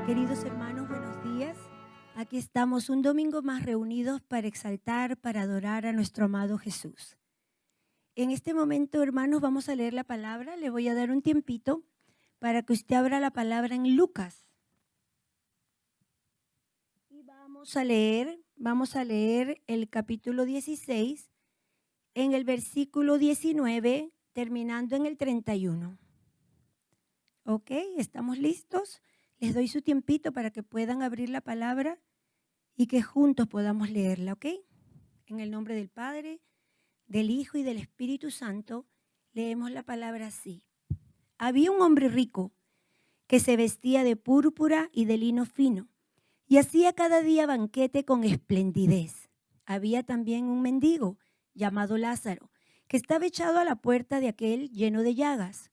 Queridos hermanos, buenos días. Aquí estamos un domingo más reunidos para exaltar, para adorar a nuestro amado Jesús. En este momento, hermanos, vamos a leer la palabra. Le voy a dar un tiempito para que usted abra la palabra en Lucas. Y vamos a leer el capítulo 16 en el versículo 19, terminando en el 31. ¿Ok? ¿Estamos listos? Les doy su tiempito para que puedan abrir la palabra y que juntos podamos leerla, ¿ok? En el nombre del Padre, del Hijo y del Espíritu Santo, leemos la palabra así. Había un hombre rico que se vestía de púrpura y de lino fino y hacía cada día banquete con esplendidez. Había también un mendigo llamado Lázaro, que estaba echado a la puerta de aquel lleno de llagas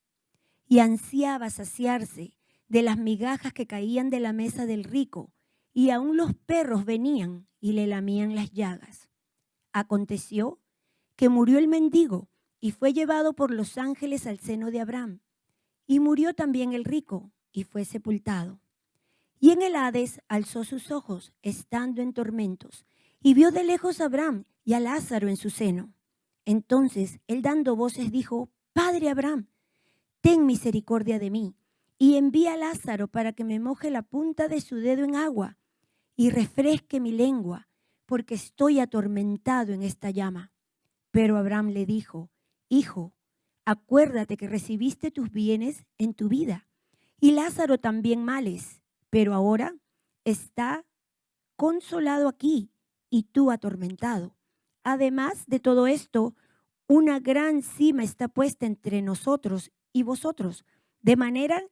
y ansiaba saciarse de las migajas que caían de la mesa del rico, y aún los perros venían y le lamían las llagas. Aconteció que murió el mendigo y fue llevado por los ángeles al seno de Abraham. Y murió también el rico y fue sepultado. Y en el Hades alzó sus ojos, estando en tormentos, y vio de lejos a Abraham y a Lázaro en su seno. Entonces él dando voces dijo: Padre Abraham, ten misericordia de mí, y envía a Lázaro para que me moje la punta de su dedo en agua y refresque mi lengua, porque estoy atormentado en esta llama. Pero Abraham le dijo: Hijo, acuérdate que recibiste tus bienes en tu vida, y Lázaro también males, pero ahora está consolado aquí y tú atormentado. Además de todo esto, una gran cima está puesta entre nosotros y vosotros, de manera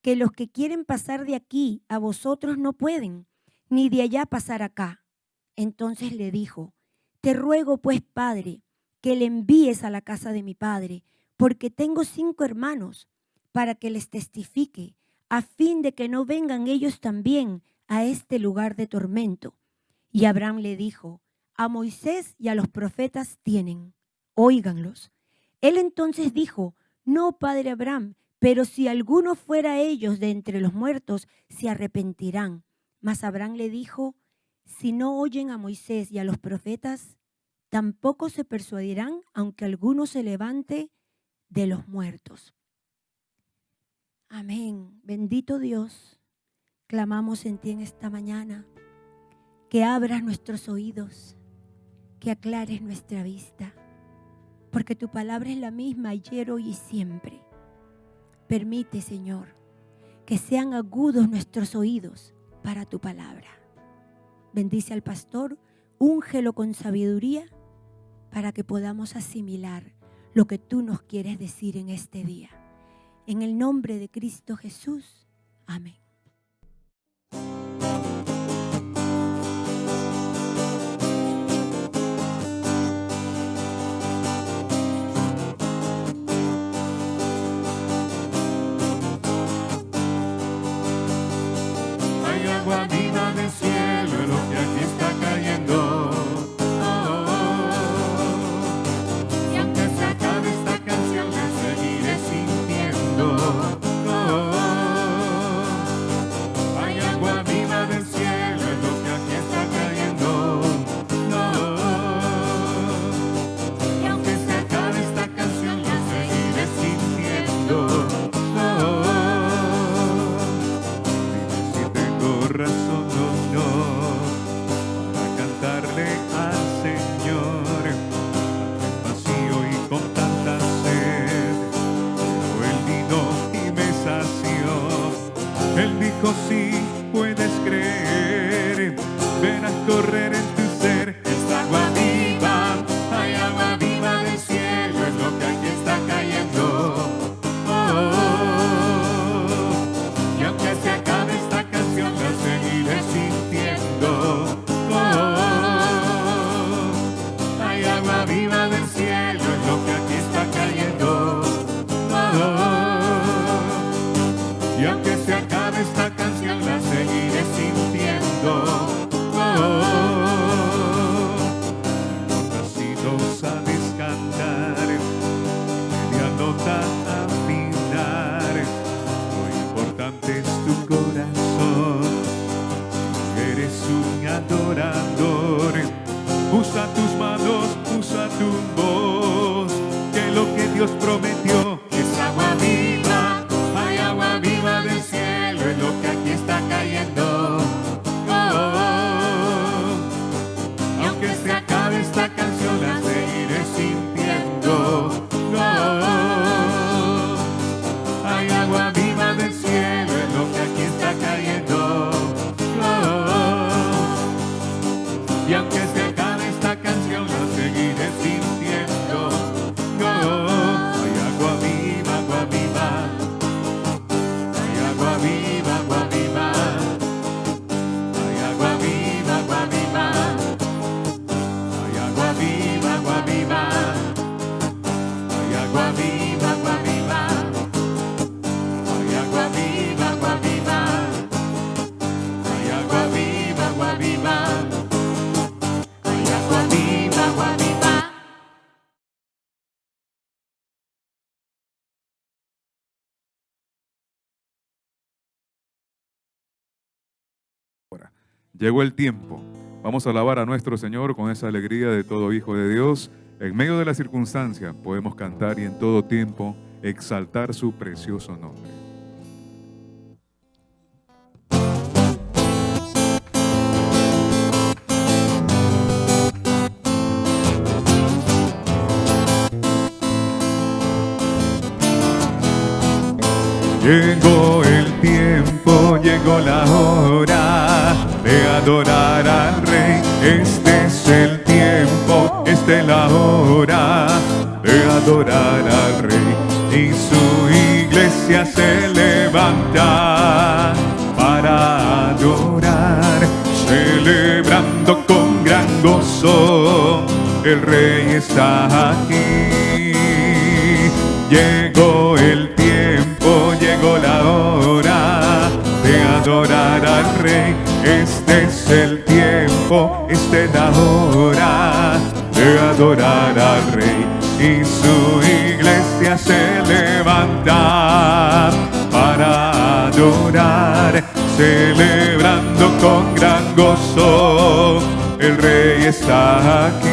que los que quieren pasar de aquí a vosotros no pueden, ni de allá pasar acá. Entonces le dijo: Te ruego pues, Padre, que le envíes a la casa de mi padre, porque tengo 5 hermanos, para que les testifique, a fin de que no vengan ellos también a este lugar de tormento. Y Abraham le dijo: A Moisés y a los profetas tienen, óiganlos. Él entonces dijo: No, padre Abraham, pero si alguno fuera ellos de entre los muertos, se arrepentirán. Mas Abraham le dijo: Si no oyen a Moisés y a los profetas, tampoco se persuadirán, aunque alguno se levante de los muertos. Amén. Bendito Dios, clamamos en ti en esta mañana, que abras nuestros oídos, que aclares nuestra vista, porque tu palabra es la misma ayer, hoy y siempre. Permite, Señor, que sean agudos nuestros oídos para tu palabra. Bendice al pastor, úngelo con sabiduría para que podamos asimilar lo que tú nos quieres decir en este día. En el nombre de Cristo Jesús. Amén. Hay agua viva del cielo en lo que aquí está cayendo. Y aunque se acabe esta canción, me seguiré sintiendo. Usa tus manos, usa tu voz, que lo que Dios prometió es agua viva. Hay agua viva del cielo, es lo que aquí está cayendo. Aunque se acabe esta canción, la seguiré sintiendo. Hay agua viva del cielo, es lo que aquí está cayendo. Y aunque se acabe esta canción, la seguiré sintiendo. Hay agua viva, agua viva. Hay agua viva, agua viva. Hay agua viva, agua viva. Hay agua viva, agua viva. Hay agua viva, agua viva. Hay agua viva, agua viva. Hay agua viva, agua viva. Hay agua viva, agua viva. Llegó el tiempo. Vamos a alabar a nuestro Señor con esa alegría de todo hijo de Dios. En medio de las circunstancias podemos cantar y en todo tiempo exaltar su precioso nombre. Llegó el tiempo, llegó la hora de adorar al Rey. Este es el tiempo, esta es la hora de adorar al Rey. Y su iglesia se levanta para adorar, celebrando con gran gozo. El Rey está aquí. Llegó el tiempo, llegó la hora de adorar al Rey. Este es el tiempo, esta es la hora de adorar al Rey. Y su iglesia se levanta para adorar, celebrando con gran gozo. El Rey está aquí.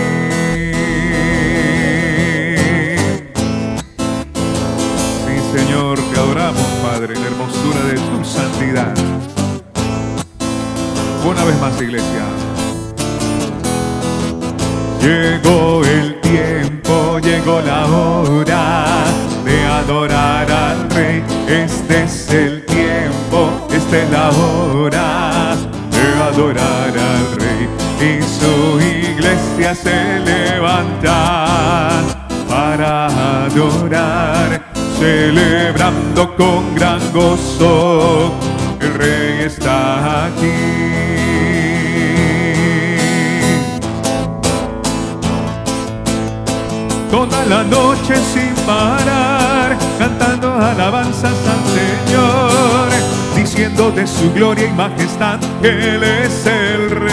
Señor, te adoramos, Padre, en la hermosura de tu santidad. Una vez más, iglesia. Llegó el tiempo, llegó la hora de adorar al Rey. Este es el tiempo, esta es la hora de adorar al Rey. Y su iglesia se levanta para adorar, celebrando con gran gozo. El Rey está aquí. Toda la noche sin parar, cantando alabanzas al Señor, diciendo de su gloria y majestad que Él es el Rey.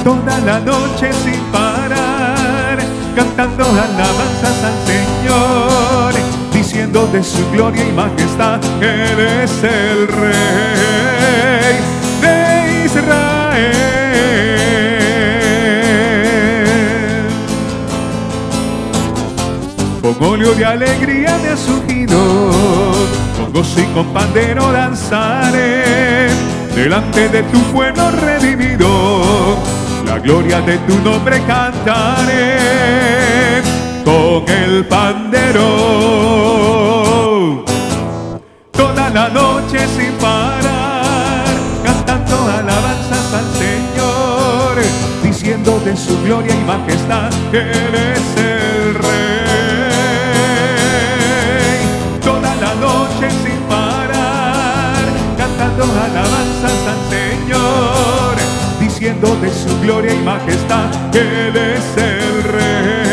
Toda la noche sin parar, cantando alabanzas al Señor, diciendo de su gloria y majestad que Él es el Rey de Israel. Con óleo de alegría me has ungido, con gozo y con pandero danzaré, delante de tu pueblo redimido, la gloria de tu nombre cantaré. Con el pandero, toda la noche sin parar, cantando alabanzas al Señor, diciendo de su gloria y majestad que Él es el Rey. Toda la noche sin parar, cantando alabanzas al Señor, diciendo de su gloria y majestad que Él es el Rey.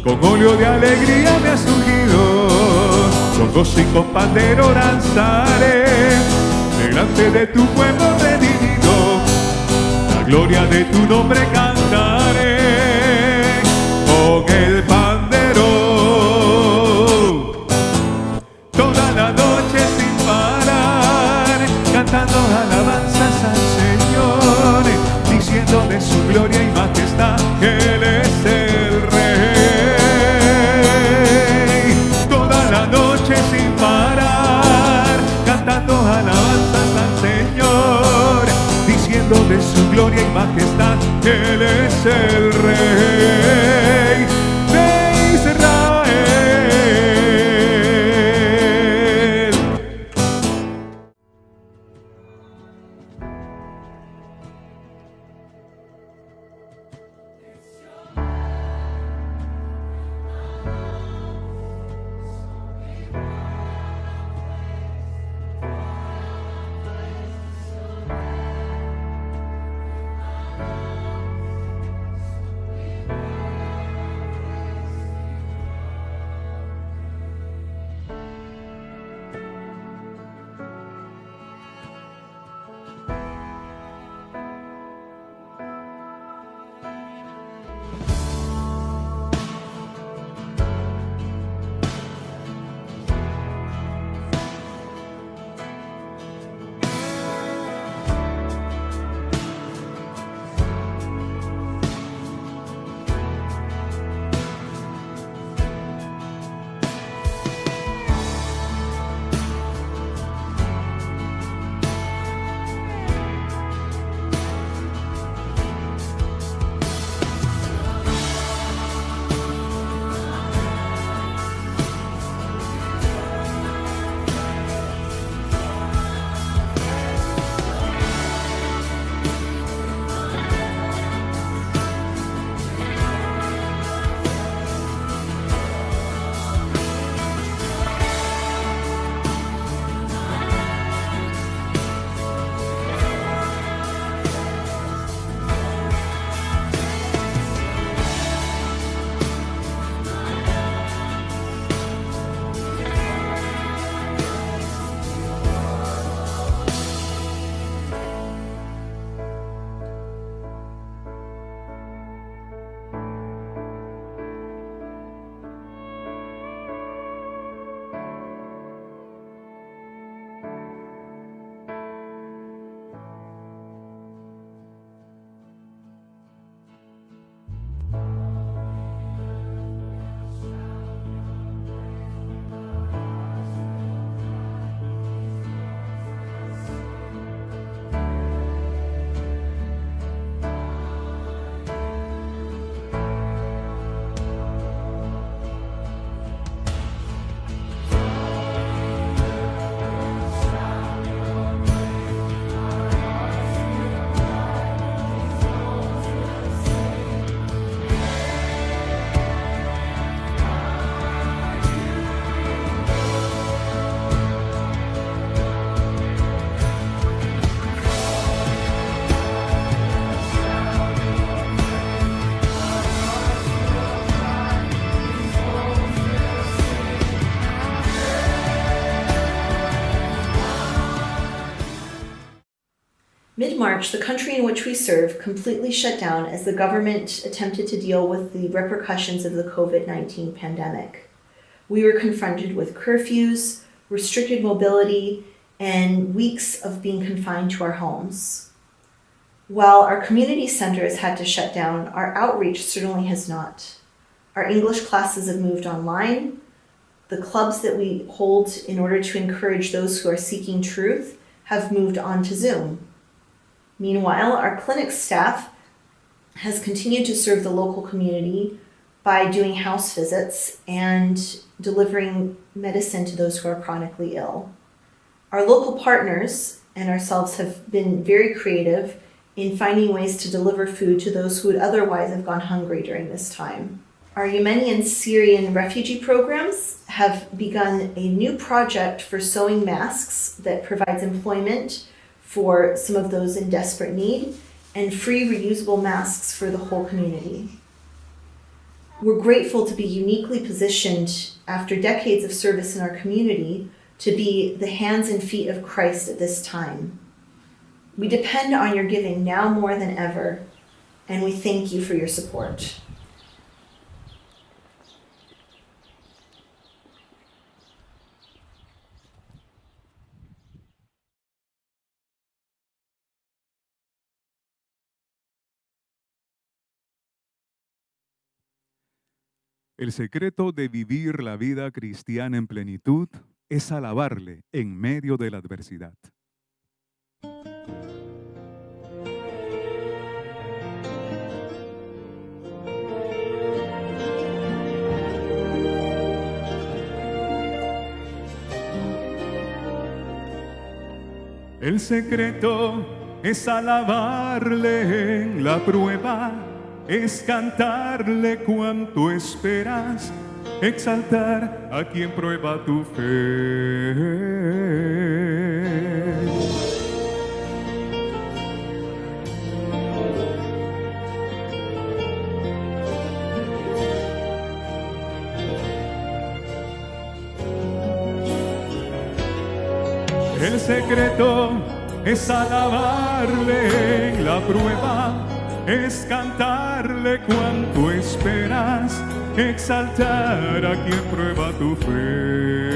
Con óleo de alegría me has ungido, con gozo y con pandero danzaré, delante de tu pueblo redimido, la gloria de tu nombre cantaré. Con el pandero, es el Rey de Israel. Mid-March, the country in which we serve completely shut down as the government attempted to deal with the repercussions of the COVID-19 pandemic. We were confronted with curfews, restricted mobility, and weeks of being confined to our homes. While our community centers had to shut down, our outreach certainly has not. Our English classes have moved online. The clubs that we hold in order to encourage those who are seeking truth have moved on to Zoom. Meanwhile, our clinic staff has continued to serve the local community by doing house visits and delivering medicine to those who are chronically ill. Our local partners and ourselves have been very creative in finding ways to deliver food to those who would otherwise have gone hungry during this time. Our Yemeni and Syrian refugee programs have begun a new project for sewing masks that provides employment for some of those in desperate need and free reusable masks for the whole community. We're grateful to be uniquely positioned after decades of service in our community to be the hands and feet of Christ at this time. We depend on your giving now more than ever, and we thank you for your support. El secreto de vivir la vida cristiana en plenitud es alabarle en medio de la adversidad. El secreto es alabarle en la prueba, es cantarle cuanto esperas, exaltar a quien prueba tu fe. El secreto es alabarle en la prueba, es cantarle cuanto esperas, exaltar a quien prueba tu fe.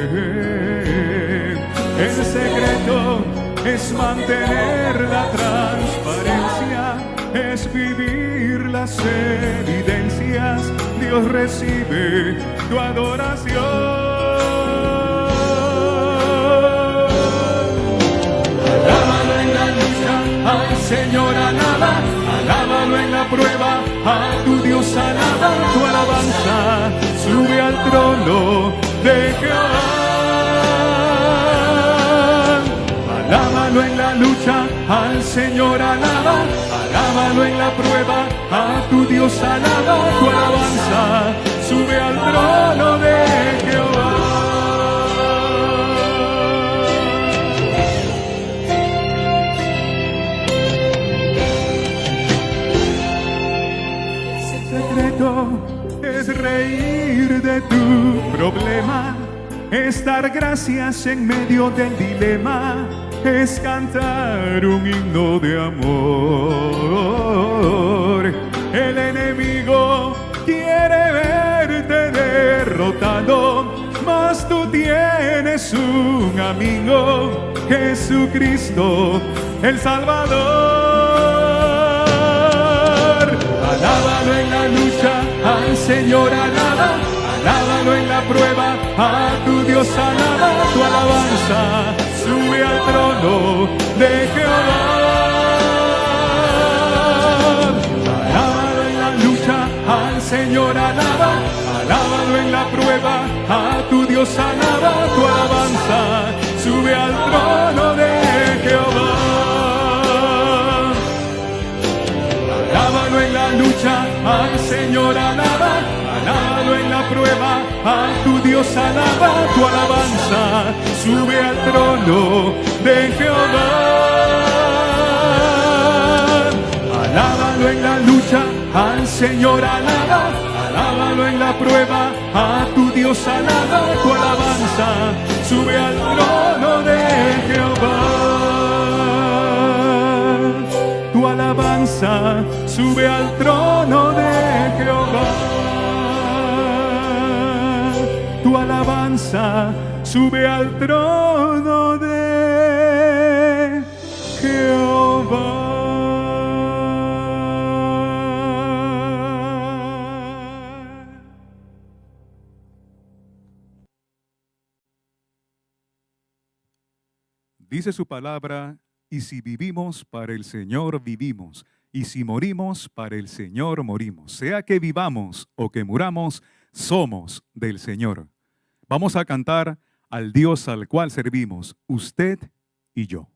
El secreto es mantener la transparencia, es vivir las evidencias. Dios recibe tu adoración. Alábalo en la lucha, al Señor alaba, alábalo en la prueba, a tu Dios alaba, tu alabanza sube al trono de Jehová. Alábalo en la lucha, al Señor alaba, alábalo en la prueba, a tu Dios alaba, tu alabanza sube al trono de Jehová. Es reír de tu problema, es dar gracias en medio del dilema, es cantar un himno de amor. El enemigo quiere verte derrotado, mas tú tienes un amigo, Jesucristo, el Salvador. Alábalo en la lucha, al Señor alaba, alábalo en la prueba, a tu Dios alaba, tu alabanza sube al trono de Jehová. Alábalo en la lucha, al Señor alaba, alábalo en la prueba, a tu Dios alaba, tu alabanza sube al trono de Jehová. Alábalo en la lucha, al Señor alaba, alábalo en la prueba, a tu Dios alaba, tu alabanza sube al trono de Jehová. Alábalo en la lucha, al Señor alaba, alábalo en la prueba, a tu Dios alaba, tu alabanza sube al trono de Jehová. Tu alabanza sube al trono de Jehová. Tu alabanza sube al trono de Jehová. Dice su palabra: y si vivimos, para el Señor vivimos, y si morimos, para el Señor morimos. Sea que vivamos o que muramos, somos del Señor. Vamos a cantar al Dios al cual servimos, usted y yo.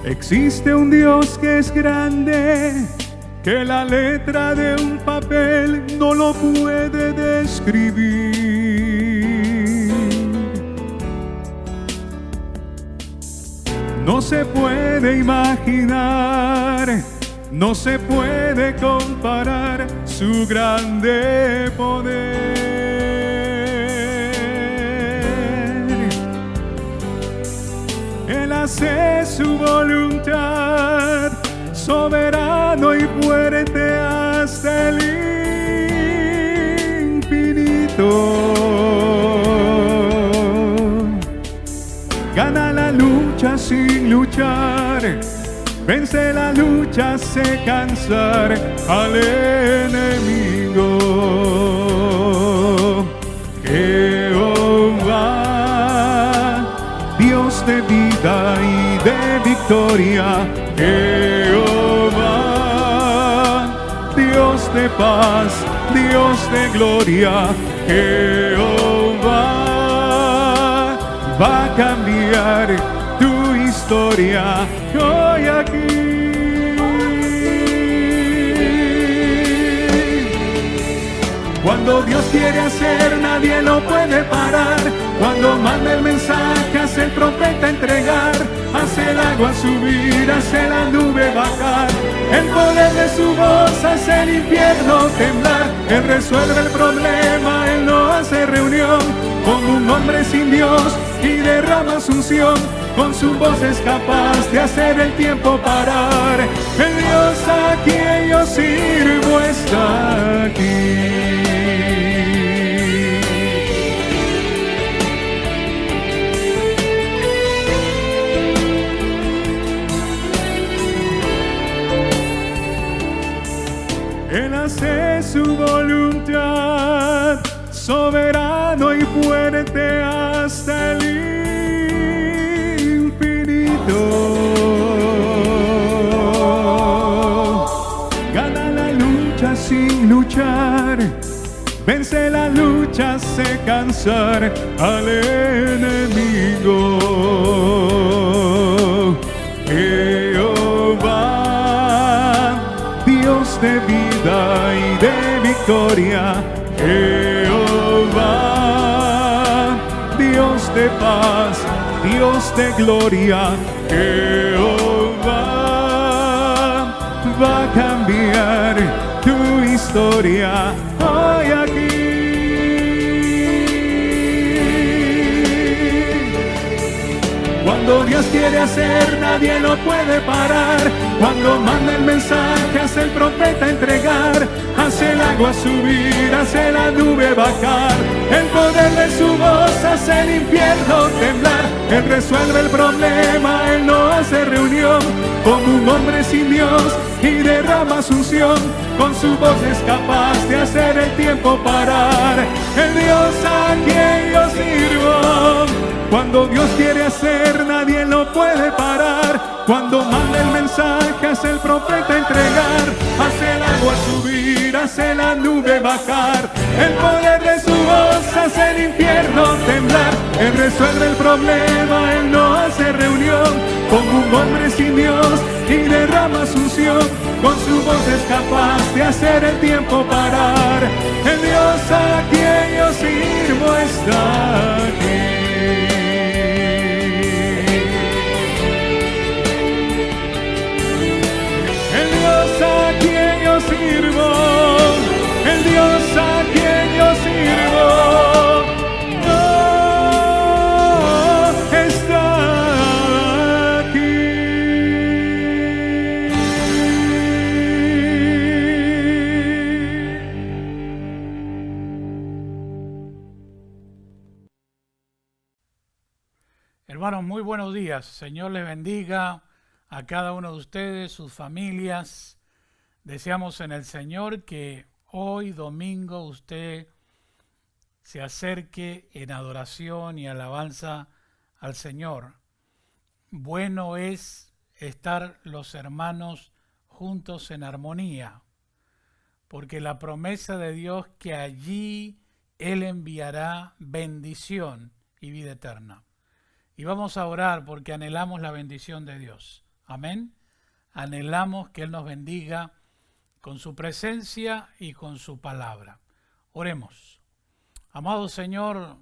Existe un Dios que es grande, que la letra de un papel no lo puede describir. No se puede imaginar, no se puede comparar su grande poder. Él hace su voluntad, soberano y fuerte hasta el infinito. Gana la lucha sin vence la lucha, hace cansar al enemigo. Jehová, Dios de vida y de victoria. Jehová, Dios de paz, Dios de gloria. Jehová va a cambiar tu historia hoy aquí. Cuando Dios quiere hacer, nadie lo puede parar. Cuando manda el mensaje, hace el profeta entregar. Hace el agua subir, hace la nube bajar. El poder de su voz hace el infierno temblar. Él resuelve el problema, Él no hace reunión. Como un hombre sin Dios y derrama su unción. Con su voz es capaz de hacer el tiempo parar. El Dios a quien yo sirvo está aquí. Él hace su voluntad, soberano y fuerte hasta el infinito. Gana la lucha sin luchar, vence la lucha, hace cansar al enemigo. Jehová, Dios de vida y de victoria. Jehová, Dios de paz, Dios de gloria. Jehová va a cambiar tu historia hoy aquí. Cuando Dios quiere hacer, nadie lo puede parar. Cuando manda el mensaje, hace el profeta entregar. Hace el agua subir, hace la nube bajar. El poder de su voz hace el infierno temblar. Él resuelve el problema, Él no hace reunión. Como un hombre sin Dios y derrama su unción. Con su voz es capaz de hacer el tiempo parar. El Dios a quien yo sirvo. Cuando Dios quiere hacer, nadie lo puede parar. Cuando manda el mensaje, hace el profeta entregar. Hace el agua subir, hace la nube bajar. El poder de su voz hace el infierno temblar. Él resuelve el problema, Él no hace reunión. Como un hombre sin Dios y derrama su unción. Con su voz es capaz de hacer el tiempo parar. El Dios a quien yo sirvo está aquí. A quien yo sirvo, el Dios a quien yo sirvo, oh, está aquí. Hermanos, muy buenos días. Señor les bendiga a cada uno de ustedes, sus familias. Deseamos en el Señor que hoy domingo usted se acerque en adoración y alabanza al Señor. Bueno es estar los hermanos juntos en armonía, porque la promesa de Dios que allí Él enviará bendición y vida eterna. Y vamos a orar porque anhelamos la bendición de Dios. Amén. Anhelamos que Él nos bendiga con su presencia y con su palabra. Oremos. Amado Señor,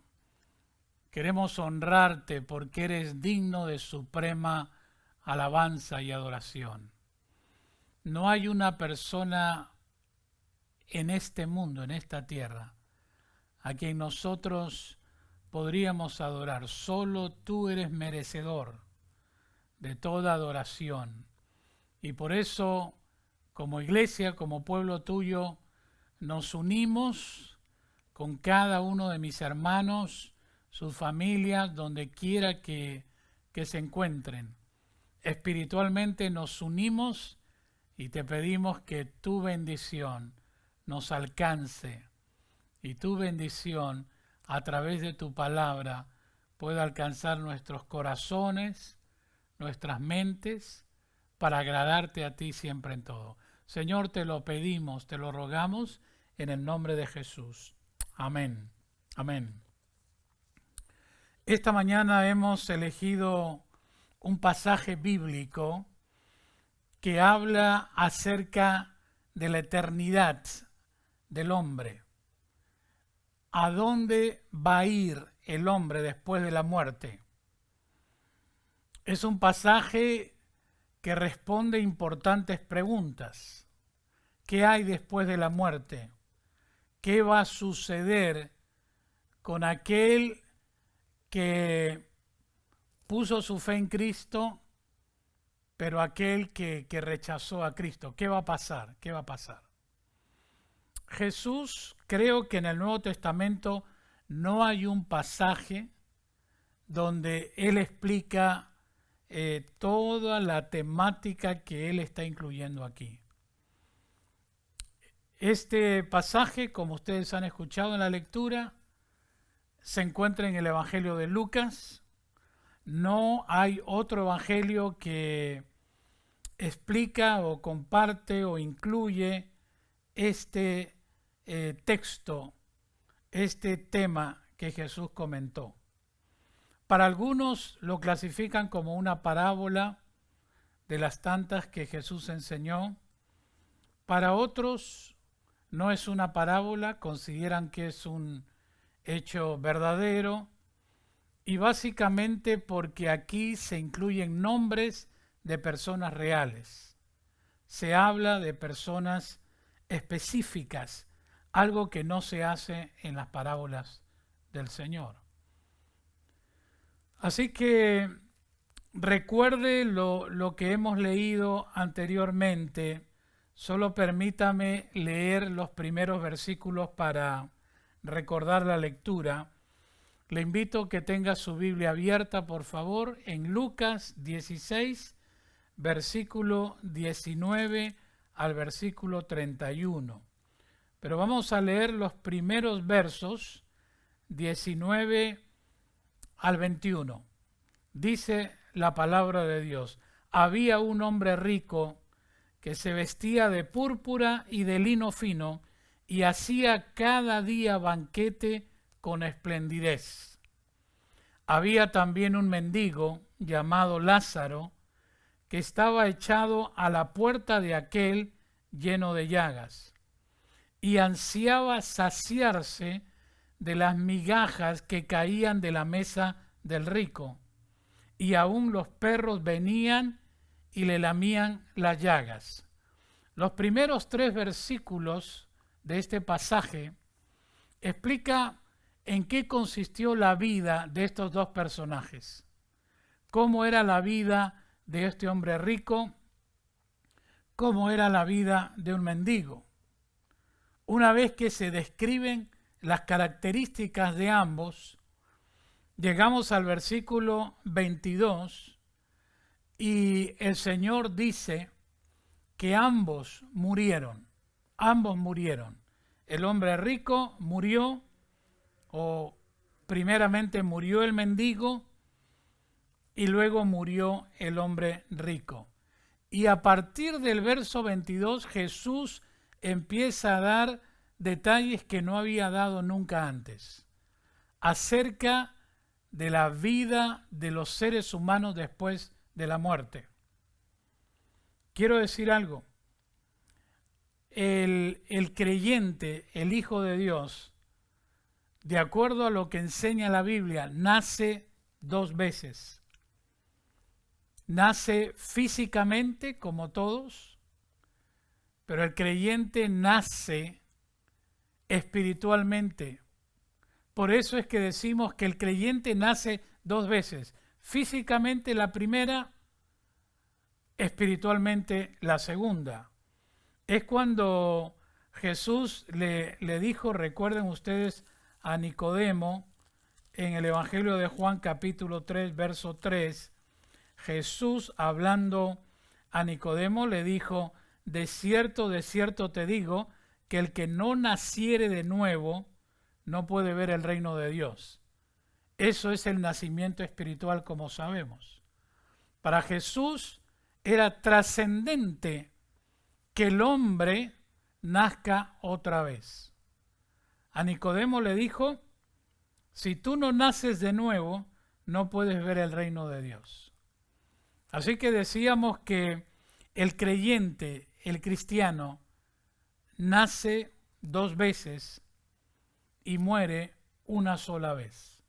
queremos honrarte porque eres digno de suprema alabanza y adoración. No hay una persona en este mundo, en esta tierra, a quien nosotros podríamos adorar. Solo tú eres merecedor de toda adoración. Y por eso, como iglesia, como pueblo tuyo, nos unimos con cada uno de mis hermanos, sus familias, donde quiera que se encuentren, espiritualmente nos unimos y te pedimos que tu bendición nos alcance y tu bendición a través de tu palabra pueda alcanzar nuestros corazones, nuestras mentes, para agradarte a ti siempre en todo. Señor, te lo pedimos, te lo rogamos en el nombre de Jesús. Amén. Amén. Esta mañana hemos elegido un pasaje bíblico que habla acerca de la eternidad del hombre. ¿A dónde va a ir el hombre después de la muerte? Es un pasaje que responde importantes preguntas. ¿Qué hay después de la muerte? ¿Qué va a suceder con aquel que puso su fe en Cristo, pero aquel que rechazó a Cristo? ¿Qué va a pasar? ¿Qué va a pasar? Jesús, creo que en el Nuevo Testamento no hay un pasaje donde Él explica toda la temática que Él está incluyendo aquí. Este pasaje, como ustedes han escuchado en la lectura, se encuentra en el Evangelio de Lucas. No hay otro evangelio que explica o comparte o incluye este texto, este tema que Jesús comentó. Para algunos lo clasifican como una parábola de las tantas que Jesús enseñó. Para otros no es una parábola, consideran que es un hecho verdadero, y básicamente porque aquí se incluyen nombres de personas reales. Se habla de personas específicas, algo que no se hace en las parábolas del Señor. Así que recuerde lo que hemos leído anteriormente. Solo permítame leer los primeros versículos para recordar la lectura. Le invito a que tenga su Biblia abierta, por favor, en Lucas 16, versículo 19 al versículo 31. Pero vamos a leer los primeros versos, 19 al 21. Dice la palabra de Dios: había un hombre rico que se vestía de púrpura y de lino fino y hacía cada día banquete con esplendidez. Había también un mendigo llamado Lázaro, que estaba echado a la puerta de aquel lleno de llagas, y ansiaba saciarse de las migajas que caían de la mesa del rico, y aún los perros venían y le lamían las llagas. Los primeros 3 versículos de este pasaje explica en qué consistió la vida de estos dos personajes, cómo era la vida de este hombre rico, cómo era la vida de un mendigo. Una vez que se describen las características de ambos, llegamos al versículo 22 y el Señor dice que ambos murieron. El hombre rico murió, o primeramente murió el mendigo y luego murió el hombre rico. Y a partir del verso 22 Jesús empieza a dar detalles que no había dado nunca antes acerca de la vida de los seres humanos después de la muerte. Quiero decir algo. El creyente, el Hijo de Dios, de acuerdo a lo que enseña la Biblia, nace 2 veces. Nace físicamente como todos, pero el creyente nace espiritualmente. Por eso es que decimos que el creyente nace 2 veces. Físicamente la primera, espiritualmente la segunda. Es cuando Jesús le dijo, recuerden ustedes, a Nicodemo, en el Evangelio de Juan capítulo 3, verso 3, Jesús, hablando a Nicodemo, le dijo: de cierto te digo, que el que no naciere de nuevo no puede ver el reino de Dios. Eso es el nacimiento espiritual, como sabemos. Para Jesús era trascendente que el hombre nazca otra vez. A Nicodemo le dijo: si tú no naces de nuevo, no puedes ver el reino de Dios. Así que decíamos que el creyente, el cristiano, nace 2 veces y muere una sola vez.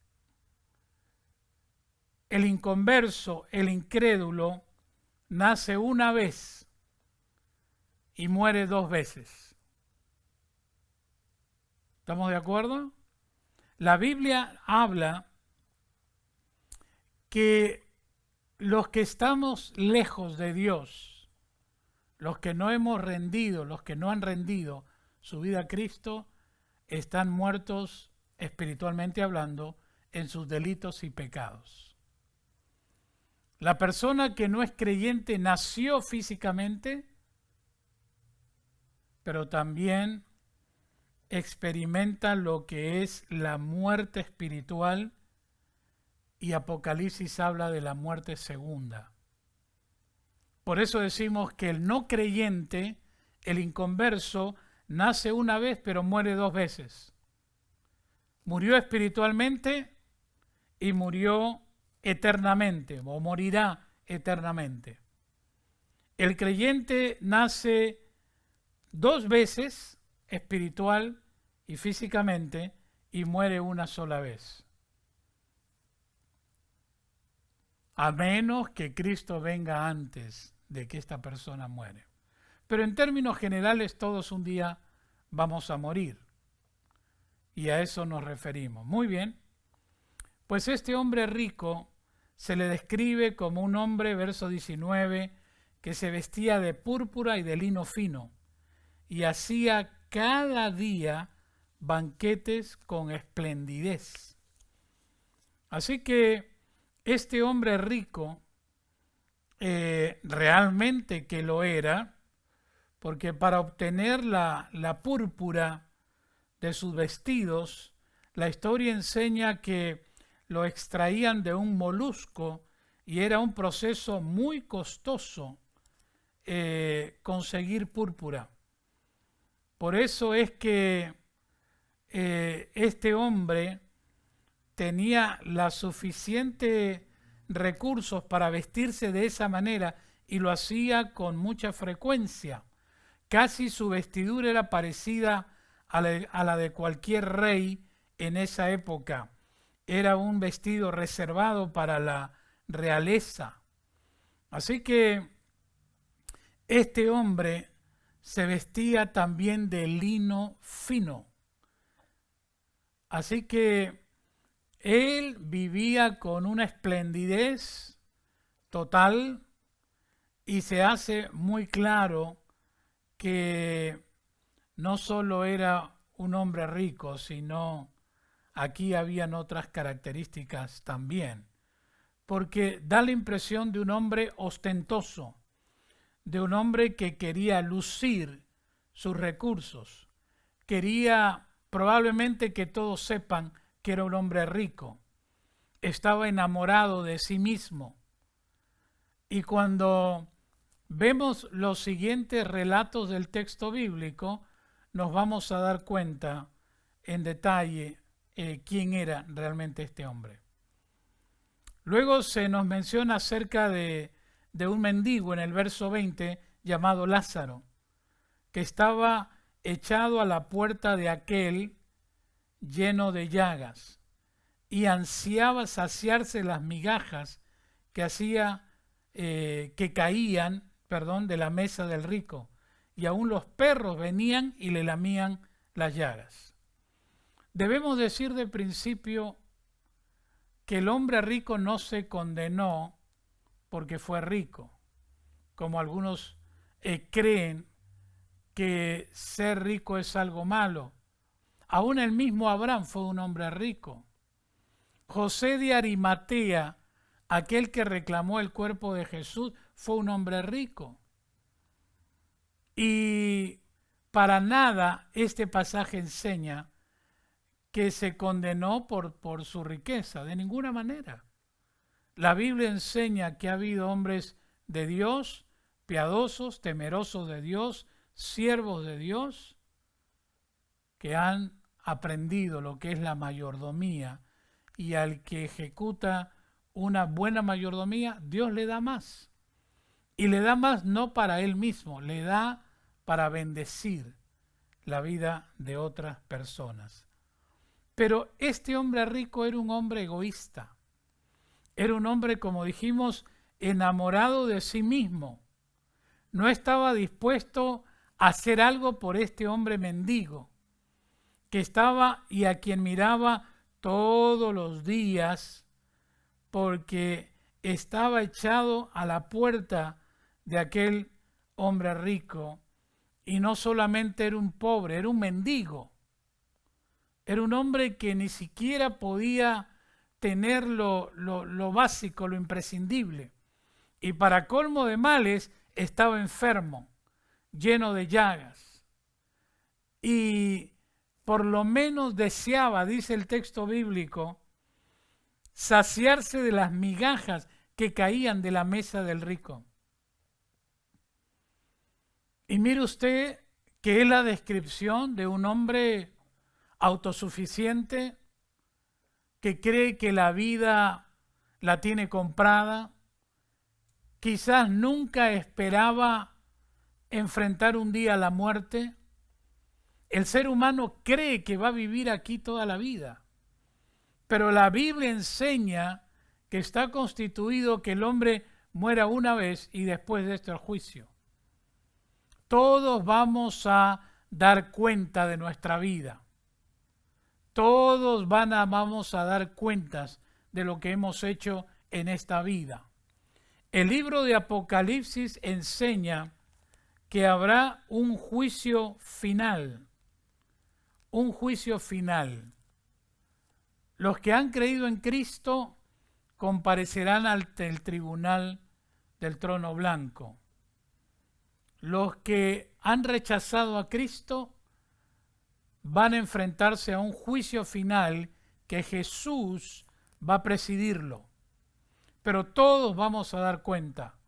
El inconverso, el incrédulo, nace una vez y muere 2 veces. ¿Estamos de acuerdo? La Biblia habla que los que estamos lejos de Dios, los que no hemos rendido, los que no han rendido su vida a Cristo, están muertos espiritualmente hablando en sus delitos y pecados. La persona que no es creyente nació físicamente, pero también experimenta lo que es la muerte espiritual, y Apocalipsis habla de la muerte segunda. Por eso decimos que el no creyente, el inconverso, nace una vez pero muere 2 veces. Murió espiritualmente y murió eternamente, o morirá eternamente. El creyente nace 2 veces, espiritual y físicamente, y muere una sola vez. A menos que Cristo venga antes de que esta persona muere. Pero en términos generales todos un día vamos a morir. Y a eso nos referimos. Muy bien. Pues este hombre rico se le describe como un hombre, verso 19, que se vestía de púrpura y de lino fino, y hacía cada día banquetes con esplendidez. Así que este hombre rico, realmente que lo era, porque para obtener la púrpura de sus vestidos, la historia enseña que lo extraían de un molusco y era un proceso muy costoso conseguir púrpura. Por eso es que este hombre tenía la suficiente recursos para vestirse de esa manera y lo hacía con mucha frecuencia. Casi su vestidura era parecida a la de cualquier rey en esa época. Era un vestido reservado para la realeza. Así que este hombre se vestía también de lino fino. Así que él vivía con una esplendidez total y se hace muy claro que no solo era un hombre rico, sino aquí habían otras características también, porque da la impresión de un hombre ostentoso, de un hombre que quería lucir sus recursos, quería probablemente que todos sepan que era un hombre rico, estaba enamorado de sí mismo. Y cuando vemos los siguientes relatos del texto bíblico, nos vamos a dar cuenta en detalle quién era realmente este hombre. Luego se nos menciona acerca de un mendigo en el verso 20 llamado Lázaro, que estaba echado a la puerta de aquel lleno de llagas y ansiaba saciarse las migajas que caían de la mesa del rico, y aún los perros venían y le lamían las llagas. Debemos decir de principio que el hombre rico no se condenó porque fue rico, como algunos creen que ser rico es algo malo. Aún el mismo Abraham fue un hombre rico. José de Arimatea, aquel que reclamó el cuerpo de Jesús fue un hombre rico. Y para nada este pasaje enseña que se condenó por su riqueza, de ninguna manera. La Biblia enseña que ha habido hombres de Dios, piadosos, temerosos de Dios, siervos de Dios, que han aprendido lo que es la mayordomía, y al que ejecuta una buena mayordomía, Dios le da más. Y le da más no para él mismo, le da para bendecir la vida de otras personas. Pero este hombre rico era un hombre egoísta. Era un hombre, como dijimos, enamorado de sí mismo. No estaba dispuesto a hacer algo por este hombre mendigo, que estaba y a quien miraba todos los días, porque estaba echado a la puerta de aquel hombre rico. Y no solamente era un pobre, era un mendigo. Era un hombre que ni siquiera podía tener lo básico, lo imprescindible. Y para colmo de males, estaba enfermo, lleno de llagas. Y por lo menos deseaba, dice el texto bíblico, saciarse de las migajas que caían de la mesa del rico. Y mire usted que es la descripción de un hombre autosuficiente, que cree que la vida la tiene comprada, quizás nunca esperaba enfrentar un día la muerte. El ser humano cree que va a vivir aquí toda la vida, pero la Biblia enseña que está constituido que el hombre muera una vez y después de esto el juicio. Todos vamos a dar cuenta de nuestra vida. Todos vamos a dar cuentas de lo que hemos hecho en esta vida. El libro de Apocalipsis enseña que habrá un juicio final. Un juicio final. Los que han creído en Cristo comparecerán ante el tribunal del trono blanco. Los que han rechazado a Cristo van a enfrentarse a un juicio final que Jesús va a presidirlo. Pero todos vamos a dar cuenta.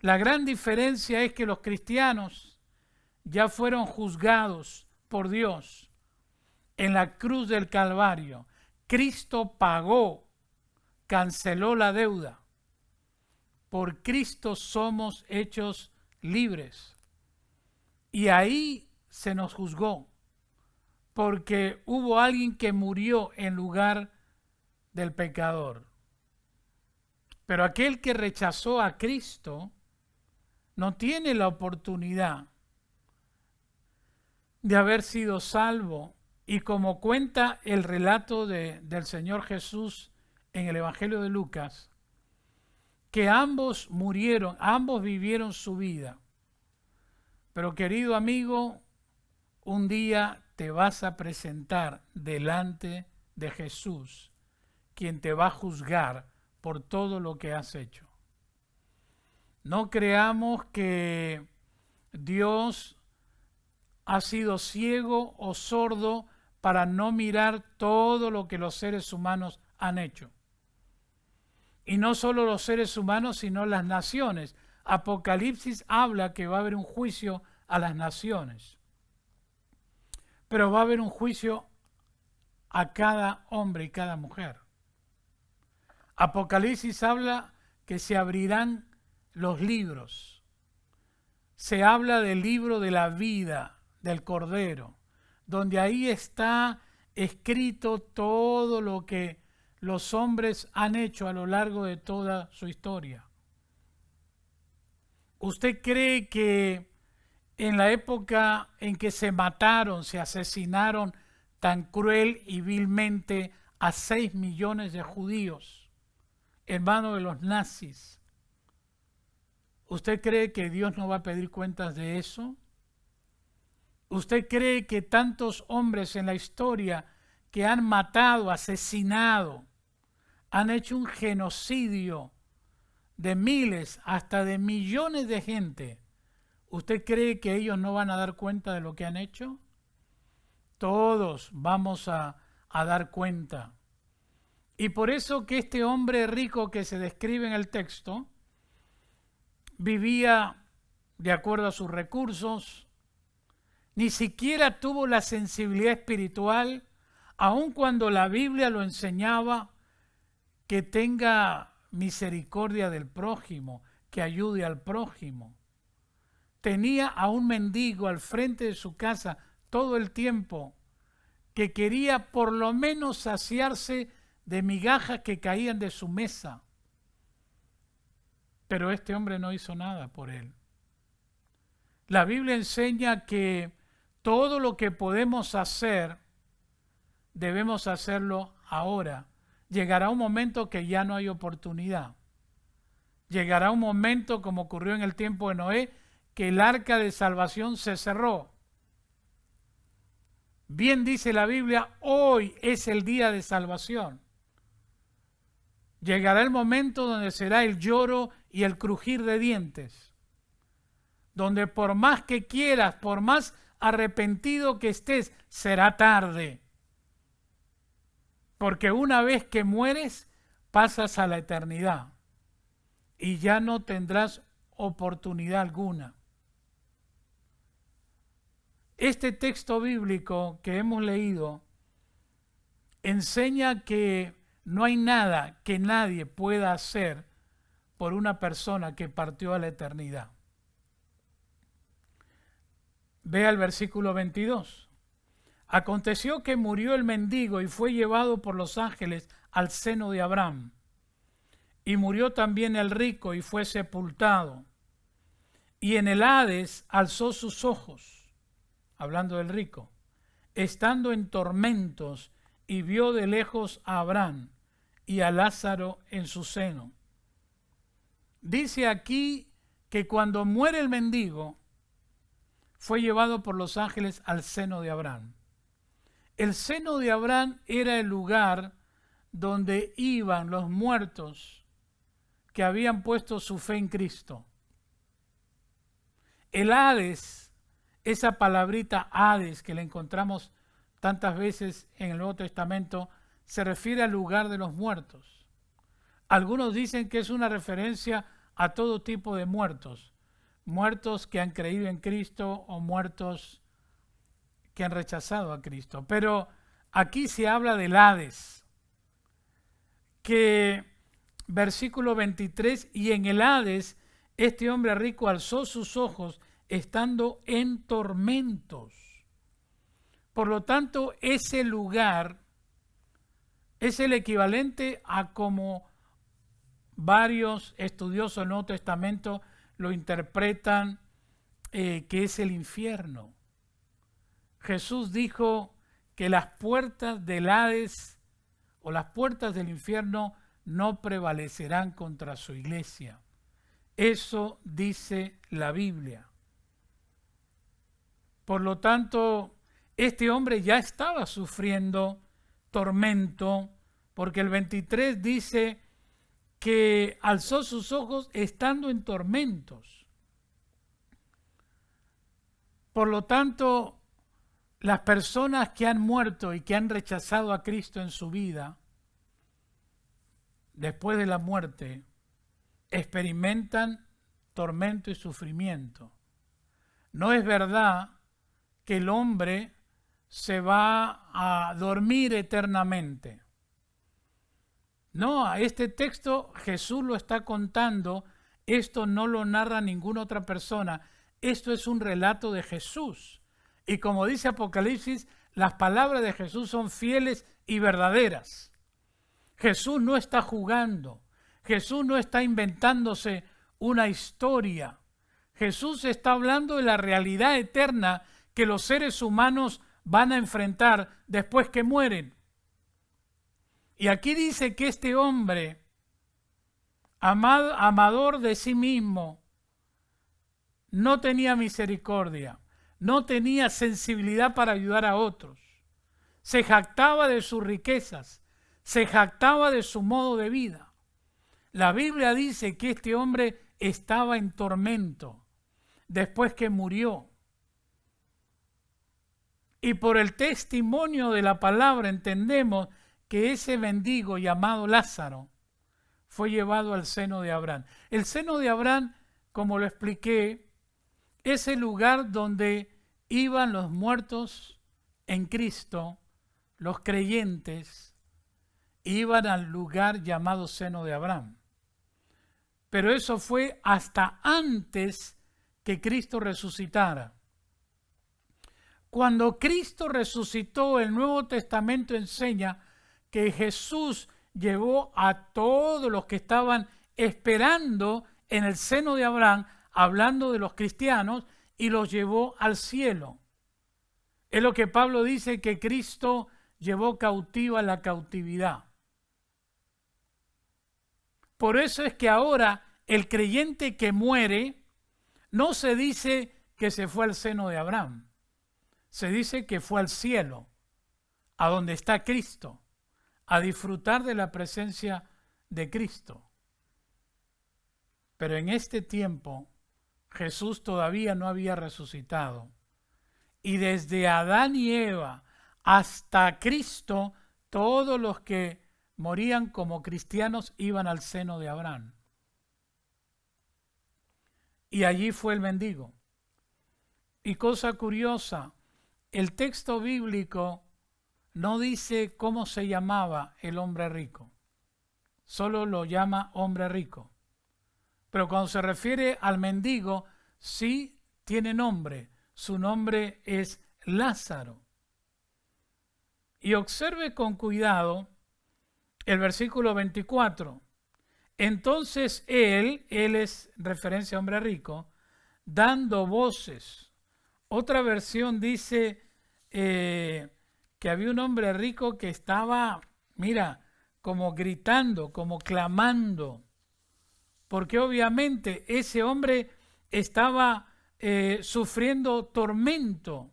La gran diferencia es que los cristianos ya fueron juzgados por Dios en la cruz del Calvario. Cristo pagó, canceló la deuda. Por Cristo somos hechos libres. Y ahí se nos juzgó, porque hubo alguien que murió en lugar del pecador. Pero aquel que rechazó a Cristo no tiene la oportunidad de haber sido salvo. Y como cuenta el relato del Señor Jesús en el Evangelio de Lucas, que ambos murieron, ambos vivieron su vida. Pero querido amigo, un día te vas a presentar delante de Jesús, quien te va a juzgar por todo lo que has hecho. No creamos que Dios ha sido ciego o sordo para no mirar todo lo que los seres humanos han hecho. Y no solo los seres humanos, sino las naciones. Apocalipsis habla que va a haber un juicio a las naciones. Pero va a haber un juicio a cada hombre y cada mujer. Apocalipsis habla que se abrirán los libros. Se habla del libro de la vida del Cordero, donde ahí está escrito todo lo que los hombres han hecho a lo largo de toda su historia. ¿Usted cree que en la época en que se mataron, se asesinaron tan cruel y vilmente a 6 millones de judíos en manos de los nazis, ¿usted cree que Dios no va a pedir cuentas de eso? ¿Usted cree que tantos hombres en la historia que han matado, asesinado han hecho un genocidio de miles, hasta de millones de gente. ¿Usted cree que ellos no van a dar cuenta de lo que han hecho? Todos vamos a dar cuenta. Y por eso que este hombre rico que se describe en el texto vivía de acuerdo a sus recursos, ni siquiera tuvo la sensibilidad espiritual, aun cuando la Biblia lo enseñaba, que tenga misericordia del prójimo, que ayude al prójimo. Tenía a un mendigo al frente de su casa todo el tiempo, que quería por lo menos saciarse de migajas que caían de su mesa. Pero este hombre no hizo nada por él. La Biblia enseña que todo lo que podemos hacer, debemos hacerlo ahora. Llegará un momento que ya no hay oportunidad. Llegará un momento, como ocurrió en el tiempo de Noé, que el arca de salvación se cerró. Bien dice la Biblia, hoy es el día de salvación. Llegará el momento donde será el lloro y el crujir de dientes, donde por más que quieras, por más arrepentido que estés, será tarde. Porque una vez que mueres, pasas a la eternidad y ya no tendrás oportunidad alguna. Este texto bíblico que hemos leído enseña que no hay nada que nadie pueda hacer por una persona que partió a la eternidad. Vea el versículo 22. Aconteció que murió el mendigo y fue llevado por los ángeles al seno de Abraham. Y murió también el rico y fue sepultado. Y en el Hades alzó sus ojos, hablando del rico, estando en tormentos, y vio de lejos a Abraham y a Lázaro en su seno. Dice aquí que cuando muere el mendigo, fue llevado por los ángeles al seno de Abraham. El seno de Abraham era el lugar donde iban los muertos que habían puesto su fe en Cristo. El Hades, esa palabrita Hades que la encontramos tantas veces en el Nuevo Testamento, se refiere al lugar de los muertos. Algunos dicen que es una referencia a todo tipo de muertos, muertos que han creído en Cristo o muertos que han rechazado a Cristo. Pero aquí se habla del Hades, que versículo 23, y en el Hades este hombre rico alzó sus ojos estando en tormentos. Por lo tanto, ese lugar es el equivalente a como varios estudiosos del Nuevo Testamento lo interpretan, que es el infierno. Jesús dijo que las puertas del Hades o las puertas del infierno no prevalecerán contra su iglesia. Eso dice la Biblia. Por lo tanto, este hombre ya estaba sufriendo tormento, porque el 23 dice que alzó sus ojos estando en tormentos. Por lo tanto, las personas que han muerto y que han rechazado a Cristo en su vida, después de la muerte, experimentan tormento y sufrimiento. No es verdad que el hombre se va a dormir eternamente. No, a este texto Jesús lo está contando, esto no lo narra ninguna otra persona, esto es un relato de Jesús. Y como dice Apocalipsis, las palabras de Jesús son fieles y verdaderas. Jesús no está jugando, Jesús no está inventándose una historia. Jesús está hablando de la realidad eterna que los seres humanos van a enfrentar después que mueren. Y aquí dice que este hombre, amador de sí mismo, no tenía misericordia, no tenía sensibilidad para ayudar a otros, se jactaba de sus riquezas, se jactaba de su modo de vida. La Biblia dice que este hombre estaba en tormento después que murió. Y por el testimonio de la palabra entendemos que ese mendigo llamado Lázaro fue llevado al seno de Abraham. El seno de Abraham, como lo expliqué, es el lugar donde iban los muertos en Cristo, los creyentes, iban al lugar llamado seno de Abraham. Pero eso fue hasta antes que Cristo resucitara. Cuando Cristo resucitó, el Nuevo Testamento enseña que Jesús llevó a todos los que estaban esperando en el seno de Abraham, hablando de los cristianos, y los llevó al cielo. Es lo que Pablo dice, que Cristo llevó cautiva la cautividad. Por eso es que ahora el creyente que muere no se dice que se fue al seno de Abraham. Se dice que fue al cielo, a donde está Cristo, a disfrutar de la presencia de Cristo. Pero en este tiempo Jesús todavía no había resucitado. Y desde Adán y Eva hasta Cristo, todos los que morían como cristianos iban al seno de Abraham. Y allí fue el mendigo. Y cosa curiosa, el texto bíblico no dice cómo se llamaba el hombre rico. Solo lo llama hombre rico. Pero cuando se refiere al mendigo, sí tiene nombre. Su nombre es Lázaro. Y observe con cuidado el versículo 24. Entonces él es referencia a hombre rico, dando voces. Otra versión dice que había un hombre rico que estaba, mira, como gritando, como clamando, porque obviamente ese hombre estaba sufriendo tormento.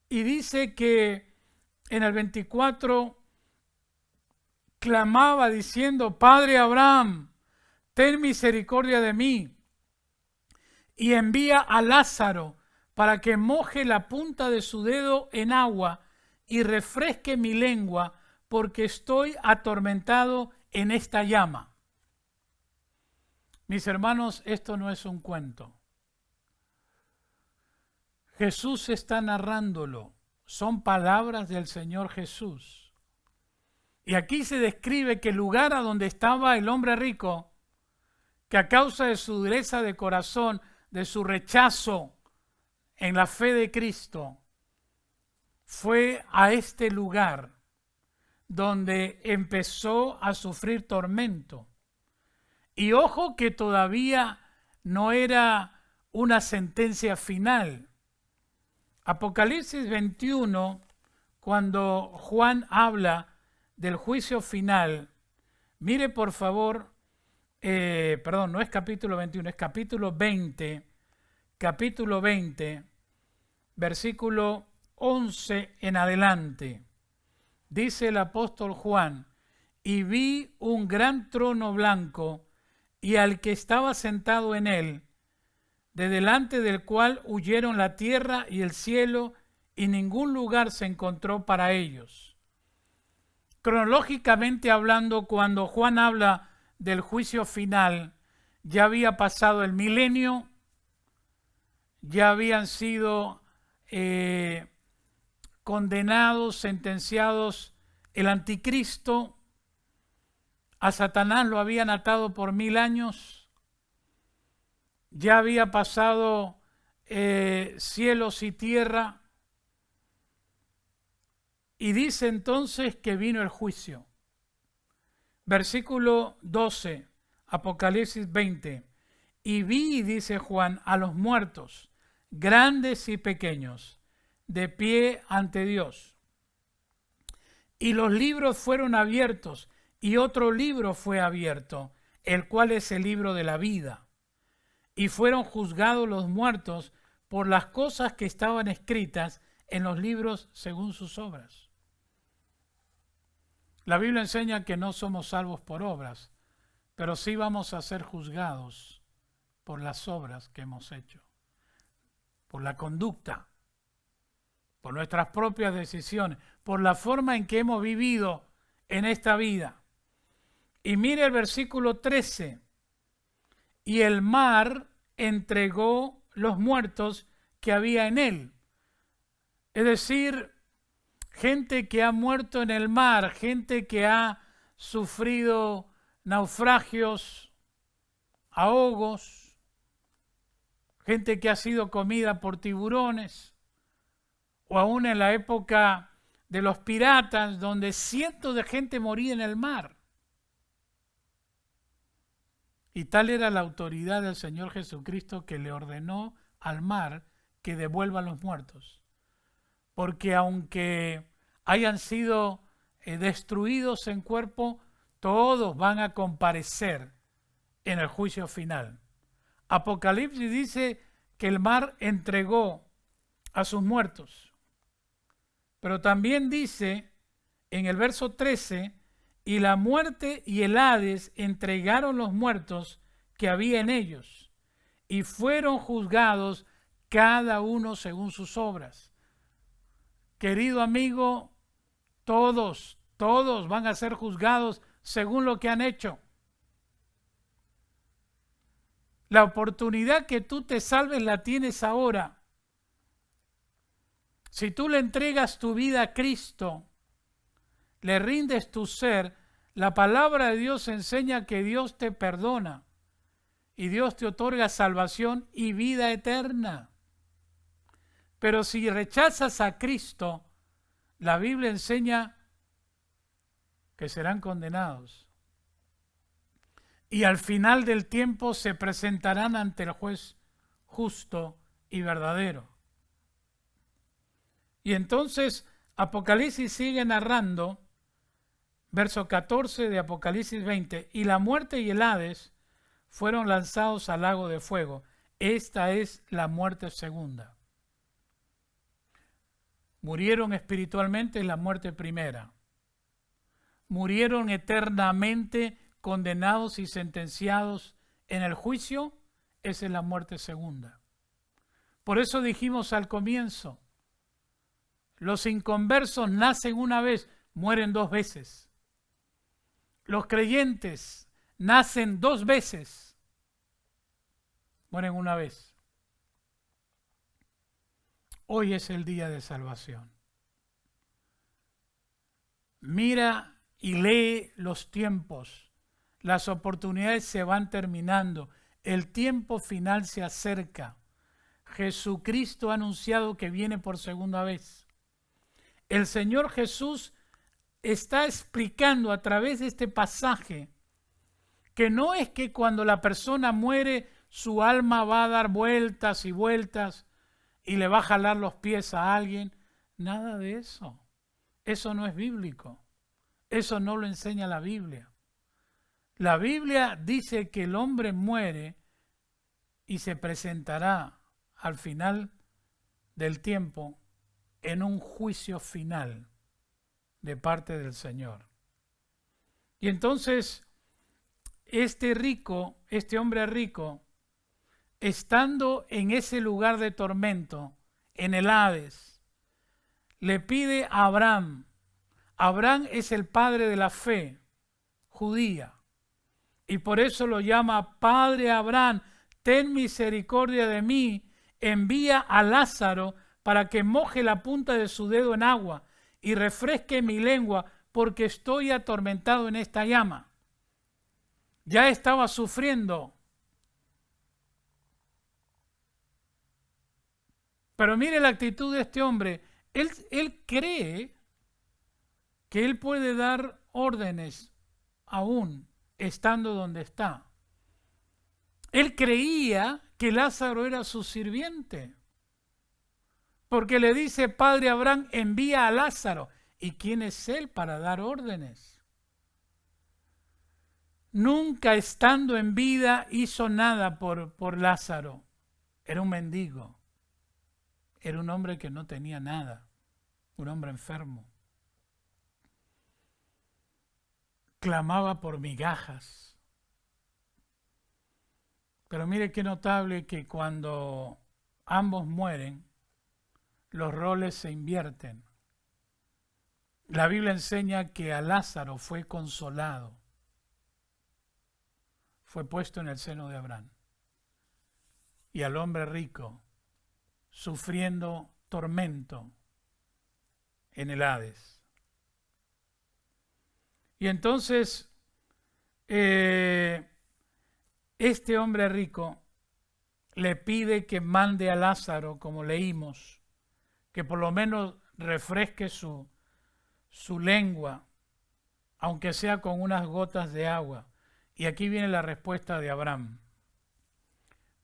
Y dice que en el 24 clamaba diciendo: Padre Abraham, ten misericordia de mí y envía a Lázaro para que moje la punta de su dedo en agua y refresque mi lengua, porque estoy atormentado en esta llama. Mis hermanos, esto no es un cuento. Jesús está narrándolo. Son palabras del Señor Jesús. Y aquí se describe que el lugar a donde estaba el hombre rico, que a causa de su dureza de corazón, de su rechazo en la fe de Cristo, fue a este lugar donde empezó a sufrir tormento. Y ojo que todavía no era una sentencia final. Apocalipsis 21, cuando Juan habla del juicio final, mire por favor, perdón, no es capítulo 21, es capítulo 20, versículo 11 en adelante. Dice el apóstol Juan: y vi un gran trono blanco y al que estaba sentado en él, de delante del cual huyeron la tierra y el cielo, y ningún lugar se encontró para ellos. Cronológicamente hablando, cuando Juan habla del juicio final, ya había pasado el milenio, ya habían sido condenados, sentenciados el anticristo, a Satanás lo habían atado por 1000 años, ya había pasado cielos y tierra, y dice entonces que vino el juicio. Versículo 12, Apocalipsis 20. Y vi, dice Juan, a los muertos, grandes y pequeños, de pie ante Dios. Y los libros fueron abiertos, y otro libro fue abierto, el cual es el libro de la vida. Y fueron juzgados los muertos por las cosas que estaban escritas en los libros según sus obras. La Biblia enseña que no somos salvos por obras, pero sí vamos a ser juzgados por las obras que hemos hecho, por la conducta, por nuestras propias decisiones, por la forma en que hemos vivido en esta vida. Y mire el versículo 13. Y el mar entregó los muertos que había en él. Es decir, gente que ha muerto en el mar, gente que ha sufrido naufragios, ahogos, gente que ha sido comida por tiburones, o aún en la época de los piratas, donde cientos de gente moría en el mar. Y tal era la autoridad del Señor Jesucristo que le ordenó al mar que devuelva a los muertos. Porque aunque hayan sido destruidos en cuerpo, todos van a comparecer en el juicio final. Apocalipsis dice que el mar entregó a sus muertos. Pero también dice en el verso 13, y la muerte y el Hades entregaron los muertos que había en ellos, y fueron juzgados cada uno según sus obras. Querido amigo, todos van a ser juzgados según lo que han hecho. La oportunidad que tú te salves la tienes ahora. Si tú le entregas tu vida a Cristo, le rindes tu ser, la palabra de Dios enseña que Dios te perdona y Dios te otorga salvación y vida eterna. Pero si rechazas a Cristo, la Biblia enseña que serán condenados. Y al final del tiempo se presentarán ante el juez justo y verdadero. Y entonces Apocalipsis sigue narrando, verso 14 de Apocalipsis 20, y la muerte y el Hades fueron lanzados al lago de fuego. Esta es la muerte segunda. Murieron espiritualmente en la muerte primera. Murieron eternamente condenados y sentenciados en el juicio. Esa es la muerte segunda. Por eso dijimos al comienzo, los inconversos nacen una vez, mueren dos veces. Los creyentes nacen dos veces, mueren una vez. Hoy es el día de salvación. Mira y lee los tiempos. Las oportunidades se van terminando. El tiempo final se acerca. Jesucristo ha anunciado que viene por segunda vez. El Señor Jesús está explicando a través de este pasaje que no es que cuando la persona muere su alma va a dar vueltas y vueltas y le va a jalar los pies a alguien. Nada de eso. Eso no es bíblico. Eso no lo enseña la Biblia. La Biblia dice que el hombre muere y se presentará al final del tiempo en un juicio final de parte del Señor. Y entonces este hombre rico, estando en ese lugar de tormento, en el Hades, le pide a Abraham. Abraham es el padre de la fe judía y por eso lo llama Padre Abraham, ten misericordia de mí, envía a Lázaro para que moje la punta de su dedo en agua y refresque mi lengua porque estoy atormentado en esta llama. Ya estaba sufriendo. Pero mire la actitud de este hombre. Él cree que él puede dar órdenes aún estando donde está. Él creía que Lázaro era su sirviente. Porque le dice, Padre Abraham, envía a Lázaro. ¿Y quién es él para dar órdenes? Nunca estando en vida hizo nada por Lázaro. Era un mendigo. Era un hombre que no tenía nada. Un hombre enfermo. clamaba por migajas. Pero mire qué notable que cuando ambos mueren, los roles se invierten. La Biblia enseña que a Lázaro fue consolado, fue puesto en el seno de Abraham, y al hombre rico sufriendo tormento en el Hades. Y entonces este hombre rico le pide que mande a Lázaro, como leímos, que por lo menos refresque su lengua, aunque sea con unas gotas de agua. Y aquí viene la respuesta de Abraham.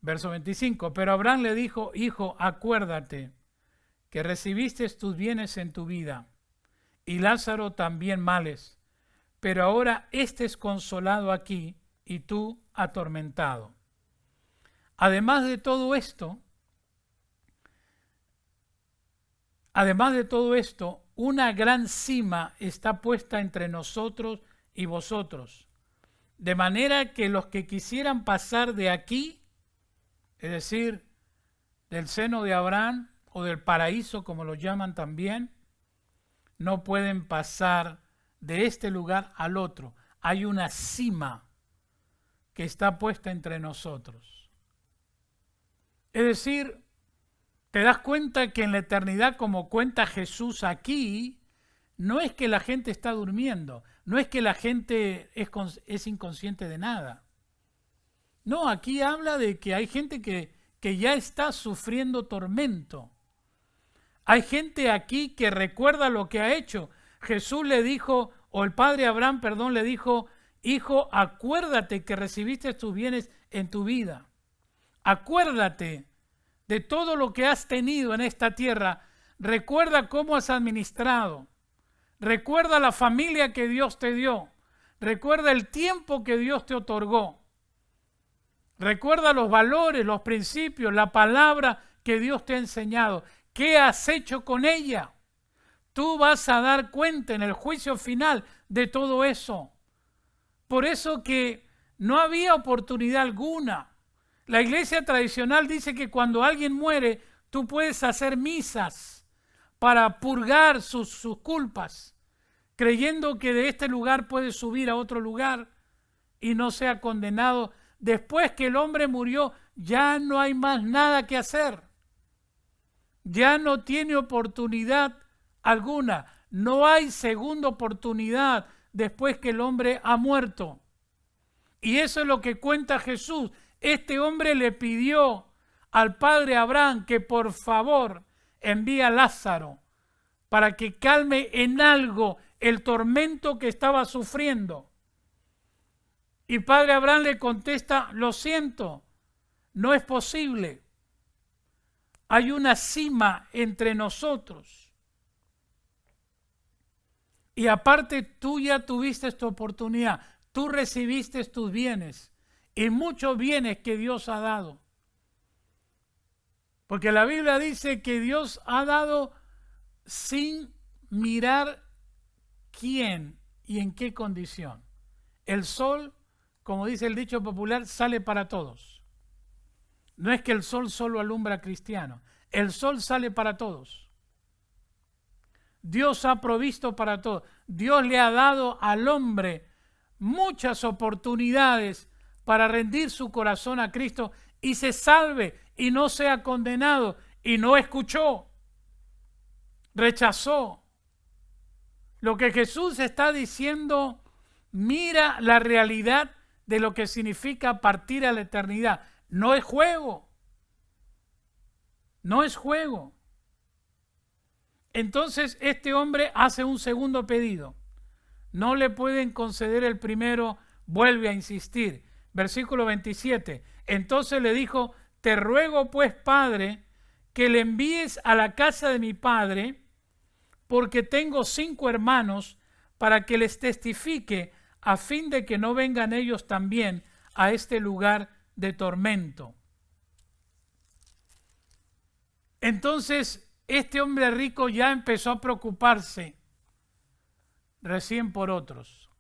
Verso 25, pero Abraham le dijo: hijo, acuérdate que recibiste tus bienes en tu vida, y Lázaro también males, pero ahora éste es consolado aquí, y tú atormentado. Además de todo esto, una gran sima está puesta entre nosotros y vosotros, de manera que los que quisieran pasar de aquí, es decir, del seno de Abraham o del paraíso, como lo llaman también, no pueden pasar de este lugar al otro. Hay una cima que está puesta entre nosotros. Es decir, te das cuenta que en la eternidad, como cuenta Jesús aquí, no es que la gente está durmiendo, no es que la gente es inconsciente de nada. No, aquí habla de que hay gente que ya está sufriendo tormento. Hay gente aquí que recuerda lo que ha hecho. Jesús le dijo, o el padre Abraham, perdón, le dijo: hijo, acuérdate que recibiste tus bienes en tu vida. Acuérdate de todo lo que has tenido en esta tierra. Recuerda cómo has administrado. Recuerda la familia que Dios te dio. Recuerda el tiempo que Dios te otorgó. Recuerda los valores, los principios, la palabra que Dios te ha enseñado. ¿Qué has hecho con ella? Tú vas a dar cuenta en el juicio final de todo eso. Por eso que no había oportunidad alguna. La iglesia tradicional dice que cuando alguien muere, tú puedes hacer misas para purgar sus culpas, creyendo que de este lugar puedes subir a otro lugar y no sea condenado. Después que el hombre murió, ya no hay más nada que hacer. Ya no tiene oportunidad alguna. No hay segunda oportunidad después que el hombre ha muerto. Y eso es lo que cuenta Jesús. Este hombre le pidió al padre Abraham que por favor envíe a Lázaro para que calme en algo el tormento que estaba sufriendo. Y padre Abraham le contesta: lo siento, no es posible. Hay una cima entre nosotros. Y aparte tú ya tuviste tu oportunidad, tú recibiste tus bienes. Y muchos bienes que Dios ha dado. Porque la Biblia dice que Dios ha dado sin mirar quién y en qué condición. El sol, como dice el dicho popular, sale para todos. No es que el sol solo alumbra a cristianos. El sol sale para todos. Dios ha provisto para todos. Dios le ha dado al hombre muchas oportunidades para rendir su corazón a Cristo y se salve y no sea condenado, y no escuchó, rechazó. Lo que Jesús está diciendo, mira la realidad de lo que significa partir a la eternidad. No es juego, no es juego. Entonces este hombre hace un segundo pedido. No le pueden conceder el primero, vuelve a insistir. Versículo 27. Entonces le dijo: te ruego pues, Padre, que le envíes a la casa de mi padre, porque tengo 5 hermanos, para que les testifique, a fin de que no vengan ellos también a este lugar de tormento. Entonces este hombre rico ya empezó a preocuparse recién por otros.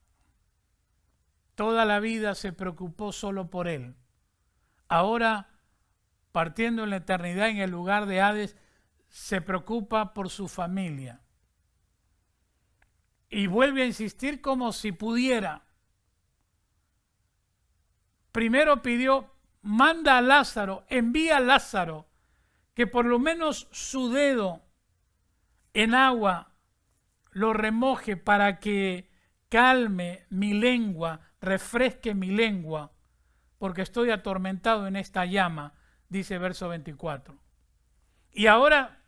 toda la vida se preocupó solo por él. Ahora, partiendo en la eternidad en el lugar de Hades, se preocupa por su familia. Y vuelve a insistir como si pudiera. Primero pidió, manda a Lázaro, envía a Lázaro, que por lo menos su dedo en agua lo remoje para que calme mi lengua, refresque mi lengua, porque estoy atormentado en esta llama, dice verso 24. Y ahora,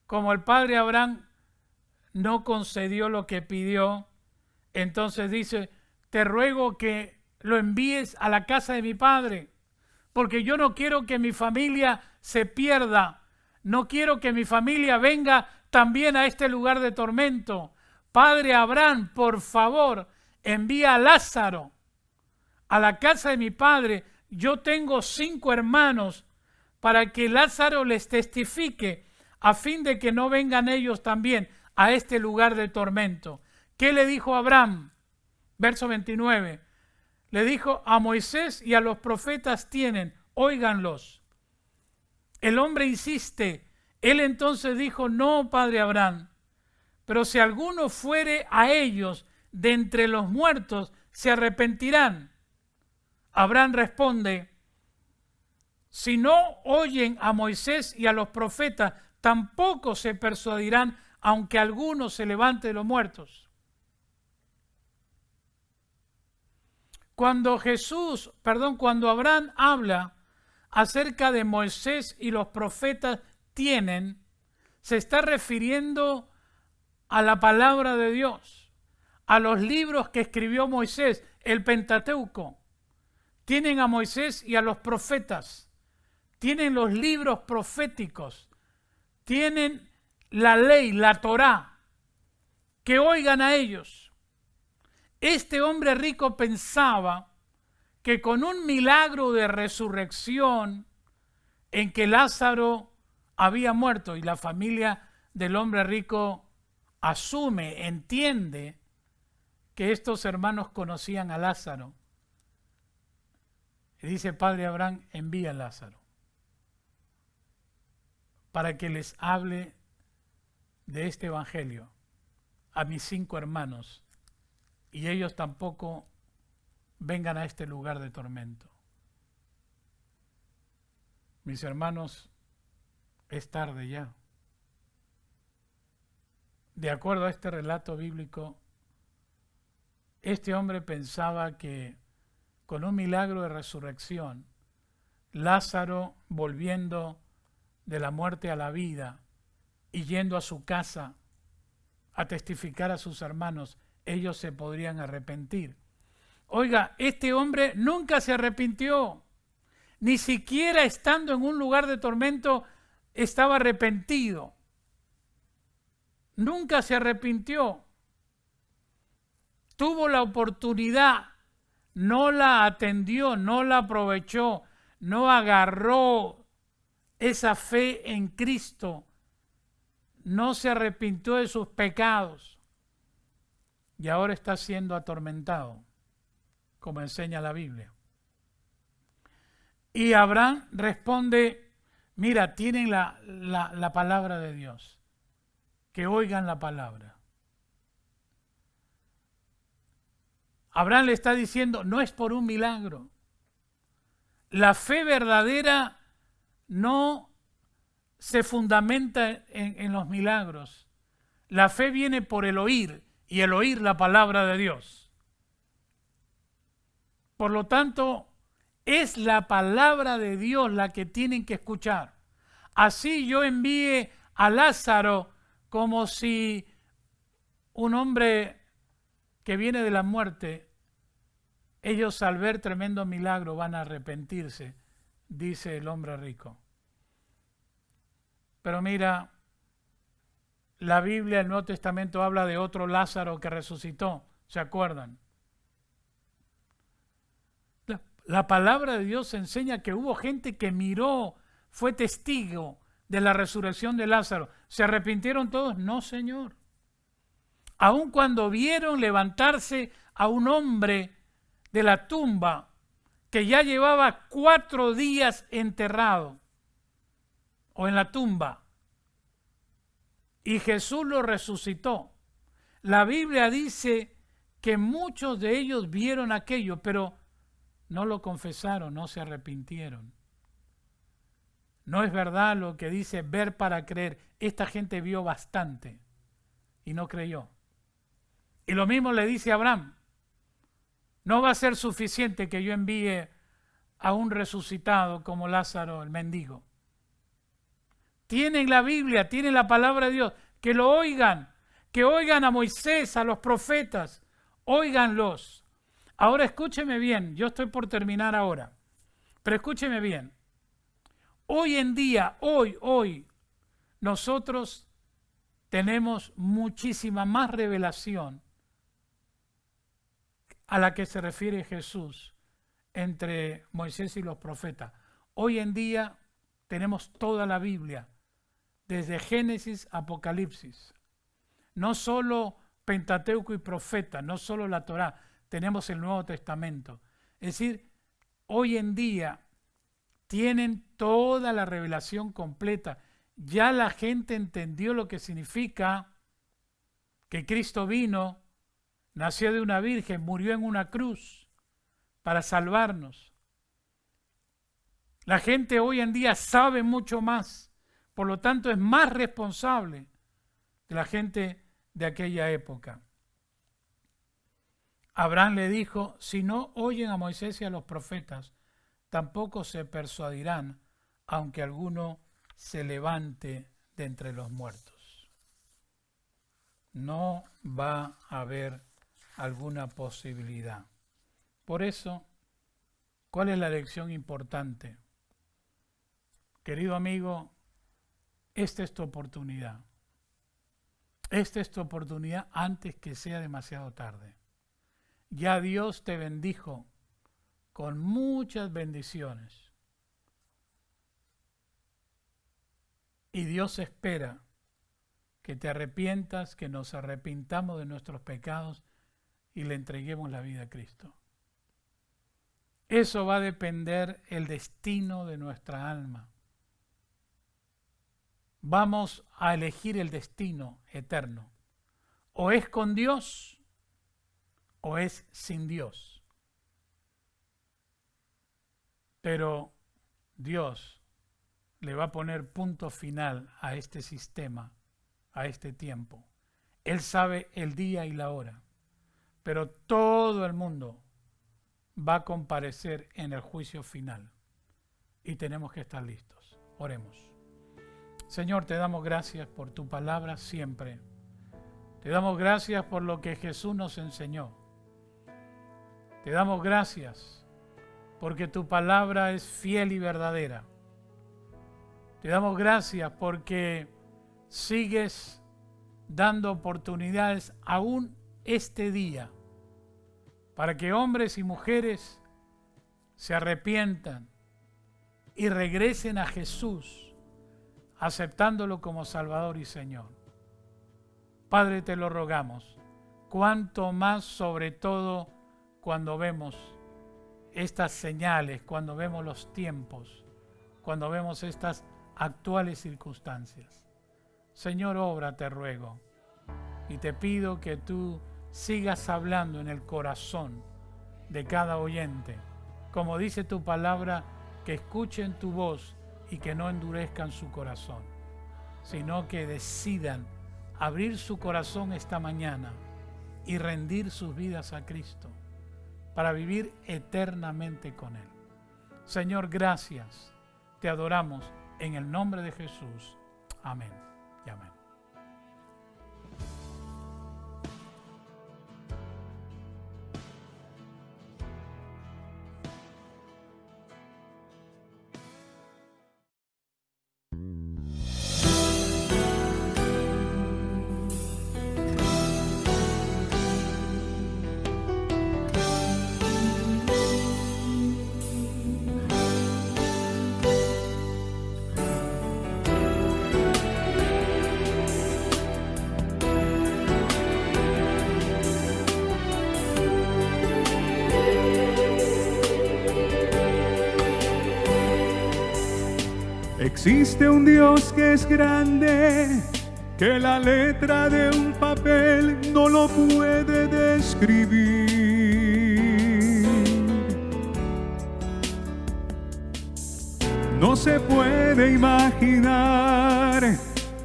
como el padre Abraham no concedió lo que pidió, entonces dice, te ruego que lo envíes a la casa de mi padre, porque yo no quiero que mi familia se pierda, no quiero que mi familia venga también a este lugar de tormento. Padre Abraham, por favor, envía a Lázaro a la casa de mi padre. Yo tengo 5 hermanos para que Lázaro les testifique a fin de que no vengan ellos también a este lugar de tormento. ¿Qué le dijo Abraham? Verso 29. Le dijo, a Moisés y a los profetas tienen, óiganlos. El hombre insiste. Él entonces dijo, no, padre Abraham, pero si alguno fuere a ellos de entre los muertos, se arrepentirán. Abraham responde, si no oyen a Moisés y a los profetas, tampoco se persuadirán, aunque alguno se levante de los muertos. Cuando Abraham habla acerca de Moisés y los profetas tienen, se está refiriendo a la palabra de Dios, a los libros que escribió Moisés, el Pentateuco. Tienen a Moisés y a los profetas, tienen los libros proféticos, tienen la ley, la Torá, que oigan a ellos. Este hombre rico pensaba que con un milagro de resurrección en que Lázaro había muerto y la familia del hombre rico asume, entiende que estos hermanos conocían a Lázaro. Y dice padre Abraham, envía a Lázaro para que les hable de este evangelio a mis 5 hermanos y ellos tampoco vengan a este lugar de tormento. Mis hermanos, es tarde ya. De acuerdo a este relato bíblico, este hombre pensaba que con un milagro de resurrección, Lázaro volviendo de la muerte a la vida y yendo a su casa a testificar a sus hermanos, ellos se podrían arrepentir. Oiga, este hombre nunca se arrepintió, ni siquiera estando en un lugar de tormento estaba arrepentido. Nunca se arrepintió. Tuvo la oportunidad, no la atendió, no la aprovechó, no agarró esa fe en Cristo, no se arrepintió de sus pecados y ahora está siendo atormentado, como enseña la Biblia. Y Abraham responde, mira, tienen la palabra de Dios, que oigan la palabra. Abraham le está diciendo, no es por un milagro. La fe verdadera no se fundamenta en los milagros. La fe viene por el oír, y el oír la palabra de Dios. Por lo tanto, es la palabra de Dios la que tienen que escuchar. Así yo envíe a Lázaro como si un hombre que viene de la muerte, ellos al ver tremendo milagro van a arrepentirse, dice el hombre rico. Pero mira, la Biblia, el Nuevo Testamento habla de otro Lázaro que resucitó, ¿se acuerdan? La palabra de Dios enseña que hubo gente que miró, fue testigo de la resurrección de Lázaro. ¿Se arrepintieron todos? No, Señor. Aun cuando vieron levantarse a un hombre de la tumba que ya llevaba 4 días enterrado o en la tumba, y Jesús lo resucitó. La Biblia dice que muchos de ellos vieron aquello, pero no lo confesaron, no se arrepintieron. No es verdad lo que dice ver para creer. Esta gente vio bastante y no creyó. Y lo mismo le dice a Abraham: no va a ser suficiente que yo envíe a un resucitado como Lázaro, el mendigo. Tienen la Biblia, tienen la palabra de Dios, que lo oigan, que oigan a Moisés, a los profetas, óiganlos. Ahora escúcheme bien, yo estoy por terminar ahora, pero escúcheme bien. Hoy en día, hoy, nosotros tenemos muchísima más revelación a la que se refiere Jesús entre Moisés y los profetas. Hoy en día tenemos toda la Biblia, desde Génesis a Apocalipsis. No solo Pentateuco y profeta, no solo la Torá, tenemos el Nuevo Testamento. Es decir, hoy en día tienen toda la revelación completa. Ya la gente entendió lo que significa que Cristo vino, nació de una virgen, murió en una cruz para salvarnos. La gente hoy en día sabe mucho más, por lo tanto es más responsable de la gente de aquella época. Abraham le dijo: si no oyen a Moisés y a los profetas, tampoco se persuadirán, aunque alguno se levante de entre los muertos. No va a haber alguna posibilidad. Por eso, ¿cuál es la lección importante? Querido amigo, esta es tu oportunidad. Esta es tu oportunidad antes que sea demasiado tarde. Ya Dios te bendijo con muchas bendiciones. Y Dios espera que te arrepientas, que nos arrepintamos de nuestros pecados y le entreguemos la vida a Cristo. Eso va a depender el destino de nuestra alma. Vamos a elegir el destino eterno. O es con Dios o es sin Dios. Pero Dios le va a poner punto final a este sistema, a este tiempo. Él sabe el día y la hora, pero todo el mundo va a comparecer en el juicio final y tenemos que estar listos. Oremos. Señor, te damos gracias por tu palabra siempre. Te damos gracias por lo que Jesús nos enseñó. Te damos gracias porque tu palabra es fiel y verdadera. Te damos gracias porque sigues dando oportunidades aún este día para que hombres y mujeres se arrepientan y regresen a Jesús, aceptándolo como Salvador y Señor. Padre, te lo rogamos, cuanto más sobre todo cuando vemos estas señales, cuando vemos los tiempos, cuando vemos estas actuales circunstancias. Señor, obra, te ruego, y te pido que tú sigas hablando en el corazón de cada oyente. Como dice tu palabra, que escuchen tu voz y que no endurezcan su corazón, sino que decidan abrir su corazón esta mañana y rendir sus vidas a Cristo para vivir eternamente con Él. Señor, gracias. Te adoramos en el nombre de Jesús. Amén y amén. Existe un Dios que es grande, que la letra de un papel no lo puede describir. No se puede imaginar,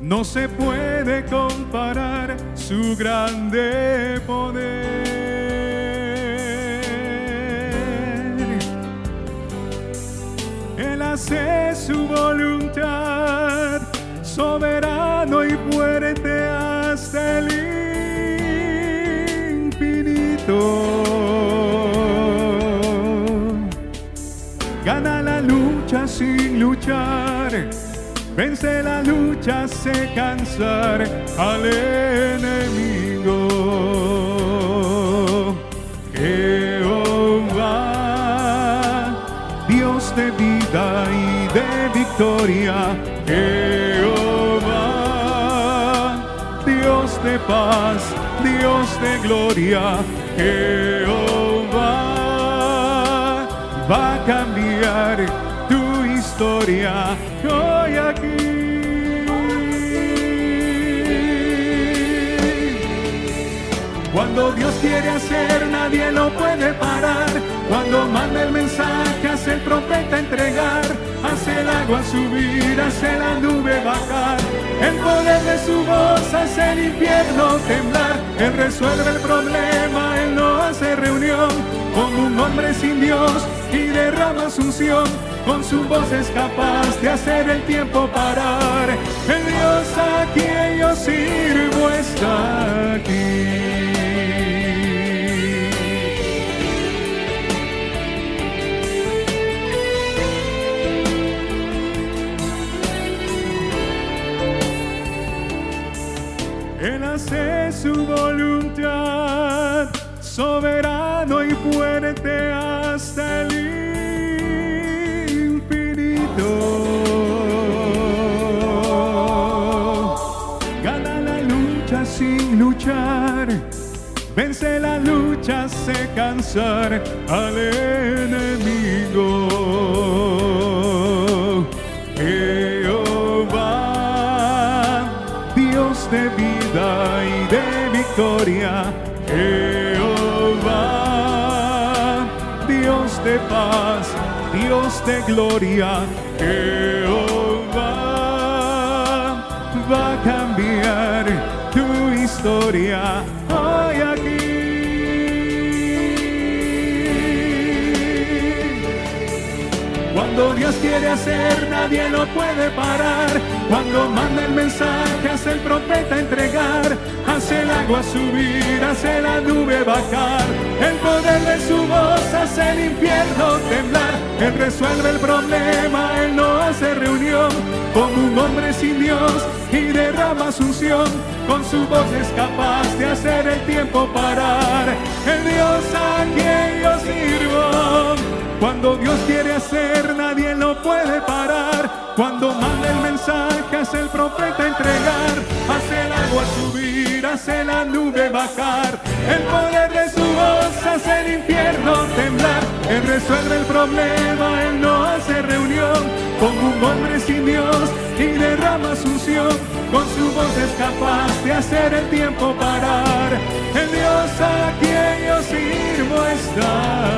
no se puede comparar su grande poder. Él hace su voluntad, soberano y fuerte hasta el infinito. Gana la lucha sin luchar, vence la lucha, hace cansar al enemigo. Jehová, Dios de vida y de victoria. Jehová, Dios de paz, Dios de gloria. Jehová va a cambiar tu historia hoy aquí. Cuando Dios quiere hacer, nadie lo puede parar. Cuando manda el mensaje, hace el profeta entregar, hace el agua subir, hace la nube bajar. El poder de su voz hace el infierno temblar. Él resuelve el problema, Él no hace reunión con un hombre sin Dios y derrama su unción. Con su voz es capaz de hacer el tiempo parar. El Dios a quien yo sirvo está aquí. Él hace su voluntad, soberano y fuerte hasta el infinito. Gana la lucha sin luchar, vence la lucha, hace cansar al enemigo. Jehová, Dios de vida y de victoria. Jehová, Dios de paz, Dios de gloria. Jehová va a cambiar tu historia hoy aquí. Cuando Dios quiere hacer, nadie lo puede parar. Cuando manda el mensaje, hace el profeta entregar, hace el agua subir, hace la nube bajar. El poder de su voz hace el infierno temblar. Él resuelve el problema, Él no hace reunión con un hombre sin Dios y derrama su unción. Con su voz es capaz de hacer el tiempo parar. El Dios a quien yo sirvo. Cuando Dios quiere hacer, nadie lo puede parar. Cuando manda el mensaje, hace el profeta entregar, hace el agua subir, hace la nube bajar. El poder de su voz hace el infierno temblar. Él resuelve el problema, Él no hace reunión con un hombre sin Dios y derrama su unción. Con su voz es capaz de hacer el tiempo parar. El Dios a quien yo sirvo está